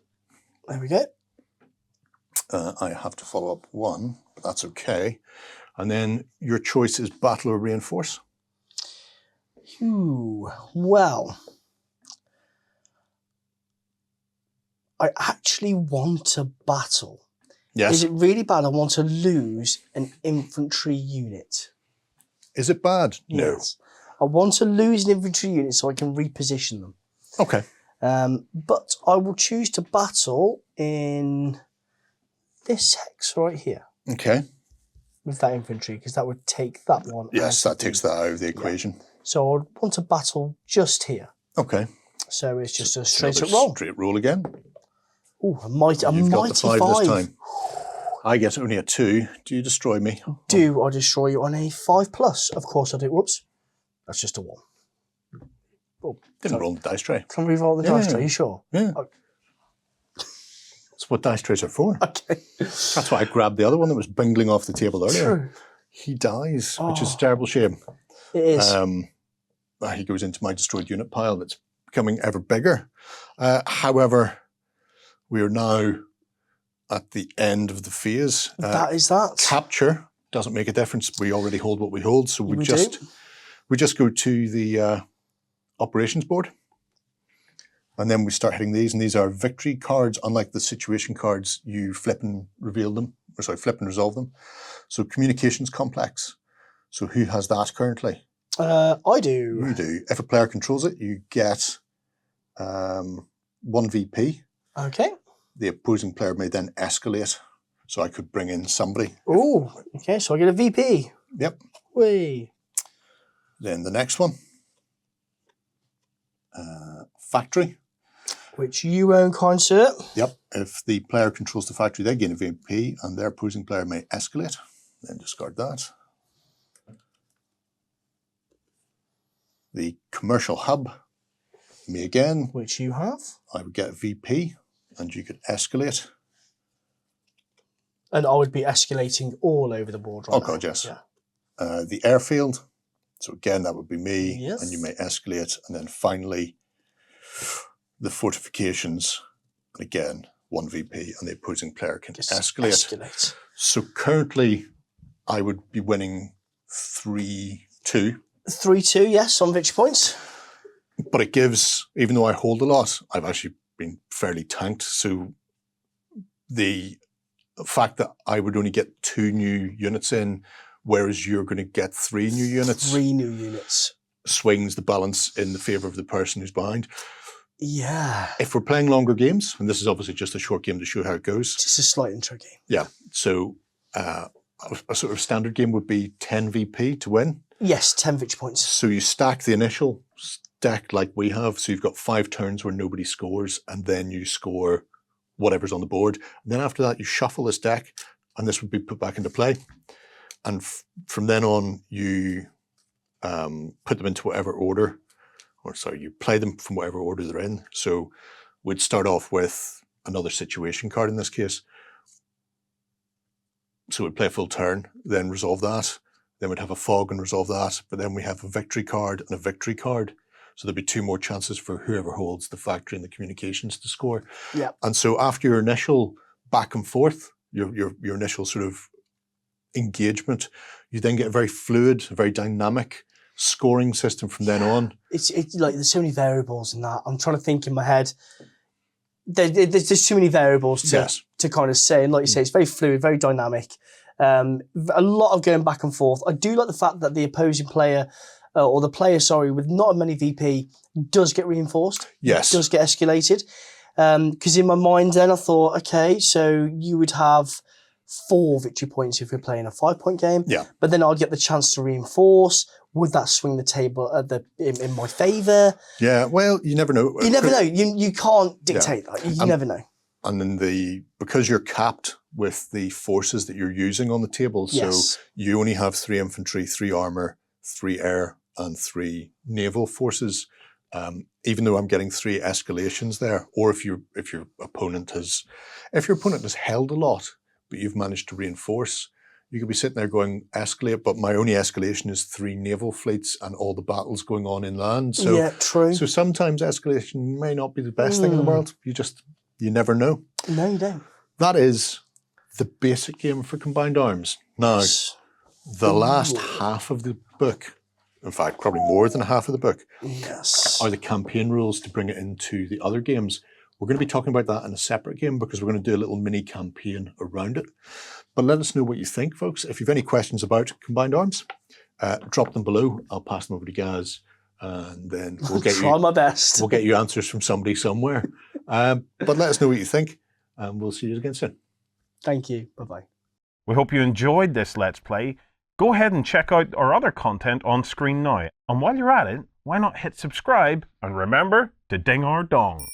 There we go. I have to follow up one, but that's okay. And then your choice is battle or reinforce. Well, I actually want to battle. Yes. Is it really bad? I want to lose an infantry unit. Is it bad? No. Yes. I want to lose an infantry unit so I can reposition them. Okay. But I will choose to battle in this hex right here Okay. with that infantry, because that would take that one. Yes, out of that takes that out of the equation. So I want to battle just here. Okay. So it's just a straight Another up roll. Straight roll again. Ooh, a mighty You've got the 5 this 5. time. I get only a 2. Do you destroy me? Do I destroy you on a 5+? Of course I do. Whoops. That's just a 1. Oh, Didn't roll the dice tray. can we roll the dice tray? Are you sure? Yeah. Oh. That's what dice trays are for. Okay. That's why I grabbed the other one that was bingling off the table earlier. True. He dies, which is a terrible shame. It is. He goes into my destroyed unit pile that's becoming ever bigger. However, we are now at the end of the phase. That is that. Capture doesn't make a difference. We already hold what we hold, so we do. just go to the operations board, and then we start hitting these. And these are victory cards, unlike the situation cards. You flip and reveal them, or sorry, flip and resolve them. So communications complex. So who has that currently? I do. You do. If a player controls it, you get 1 VP. Okay. The opposing player may then escalate. So I could bring in somebody. Oh, okay. So I get a VP. Yep. Whee. Then the next one. Factory. Which you own, kind sir. Yep. If the player controls the factory, they gain a VP, and their opposing player may escalate. Then discard that. The commercial hub, me again. Which you have. I would get a VP, and you could escalate. And I would be escalating all over the board right Oh now. god, yes. Yeah. The airfield. So again, that would be me, Yes. and you may escalate. And then finally, the fortifications. And again, 1 VP, and the opposing player can Just escalate. So currently, I would be winning 3-2. 3-2, yes, on victory points. But it gives, even though I hold a lot, I've actually been fairly tanked. So the fact that I would only get 2 new units in, whereas you're going to get 3 new units, 3 new units. swings the balance in the favour of the person who's behind. Yeah. If we're playing longer games, and this is obviously just a short game to show how it goes. Just a slight intro game. Yeah. So a sort of standard game would be 10 VP to win. Yes, 10 victory points. So you stack the initial deck like we have. So you've got 5 turns where nobody scores, and then you score whatever's on the board. And then after that, you shuffle this deck, and this would be put back into play. And from then on, you put them into whatever order, or sorry, you play them from whatever order they're in. So we'd start off with another situation card in this case. So we'd play a full turn, then resolve that. Then we'd have a fog and resolve that. But then we have a victory card and a victory card. So there'd be 2 more chances for whoever holds the factory and the communications to score. Yeah. And so after your initial back and forth, your initial sort of engagement, you then get a very fluid, very dynamic scoring system from then on. It's like there's so many variables in that. I'm trying to think in my head. There's too many variables to kind of say. And like you say, it's very fluid, very dynamic. A lot of going back and forth. I do like the fact that the opposing player, or the player, sorry, with not many VP, does get reinforced. Yes. Does get escalated. Because in my mind then I thought, okay, so you would have 4 victory points if you're playing a 5-point game. Yeah. But then I'd get the chance to reinforce. Would that swing the table in my favour? Yeah, well, you never know. You never know. You can't dictate that. You never know. And then because you're capped with the forces that you're using on the table, so you only have 3 infantry, 3 armour, 3 air, and 3 naval forces. Even though I'm getting 3 escalations there, or if your opponent has held a lot, but you've managed to reinforce, you could be sitting there going escalate, but my only escalation is 3 naval fleets and all the battles going on inland. So yeah, true. So sometimes escalation may not be the best thing in the world. You never know. No, you don't. That is the basic game for Combined Arms. Now, the last half of the book, in fact, probably more than half of the book, are the campaign rules to bring it into the other games. We're going to be talking about that in a separate game because we're going to do a little mini campaign around it. But let us know what you think, folks. If you've any questions about Combined Arms, drop them below. I'll pass them over to Gaz, and then we'll get try my best. We'll get you answers from somebody somewhere. But let us know what you think, and we'll see you again soon. Thank you. Bye-bye. We hope you enjoyed this Let's Play. Go ahead and check out our other content on screen now. And while you're at it, why not hit subscribe and remember to ding our dong.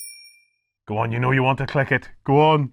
Go on, you know you want to click it. Go on.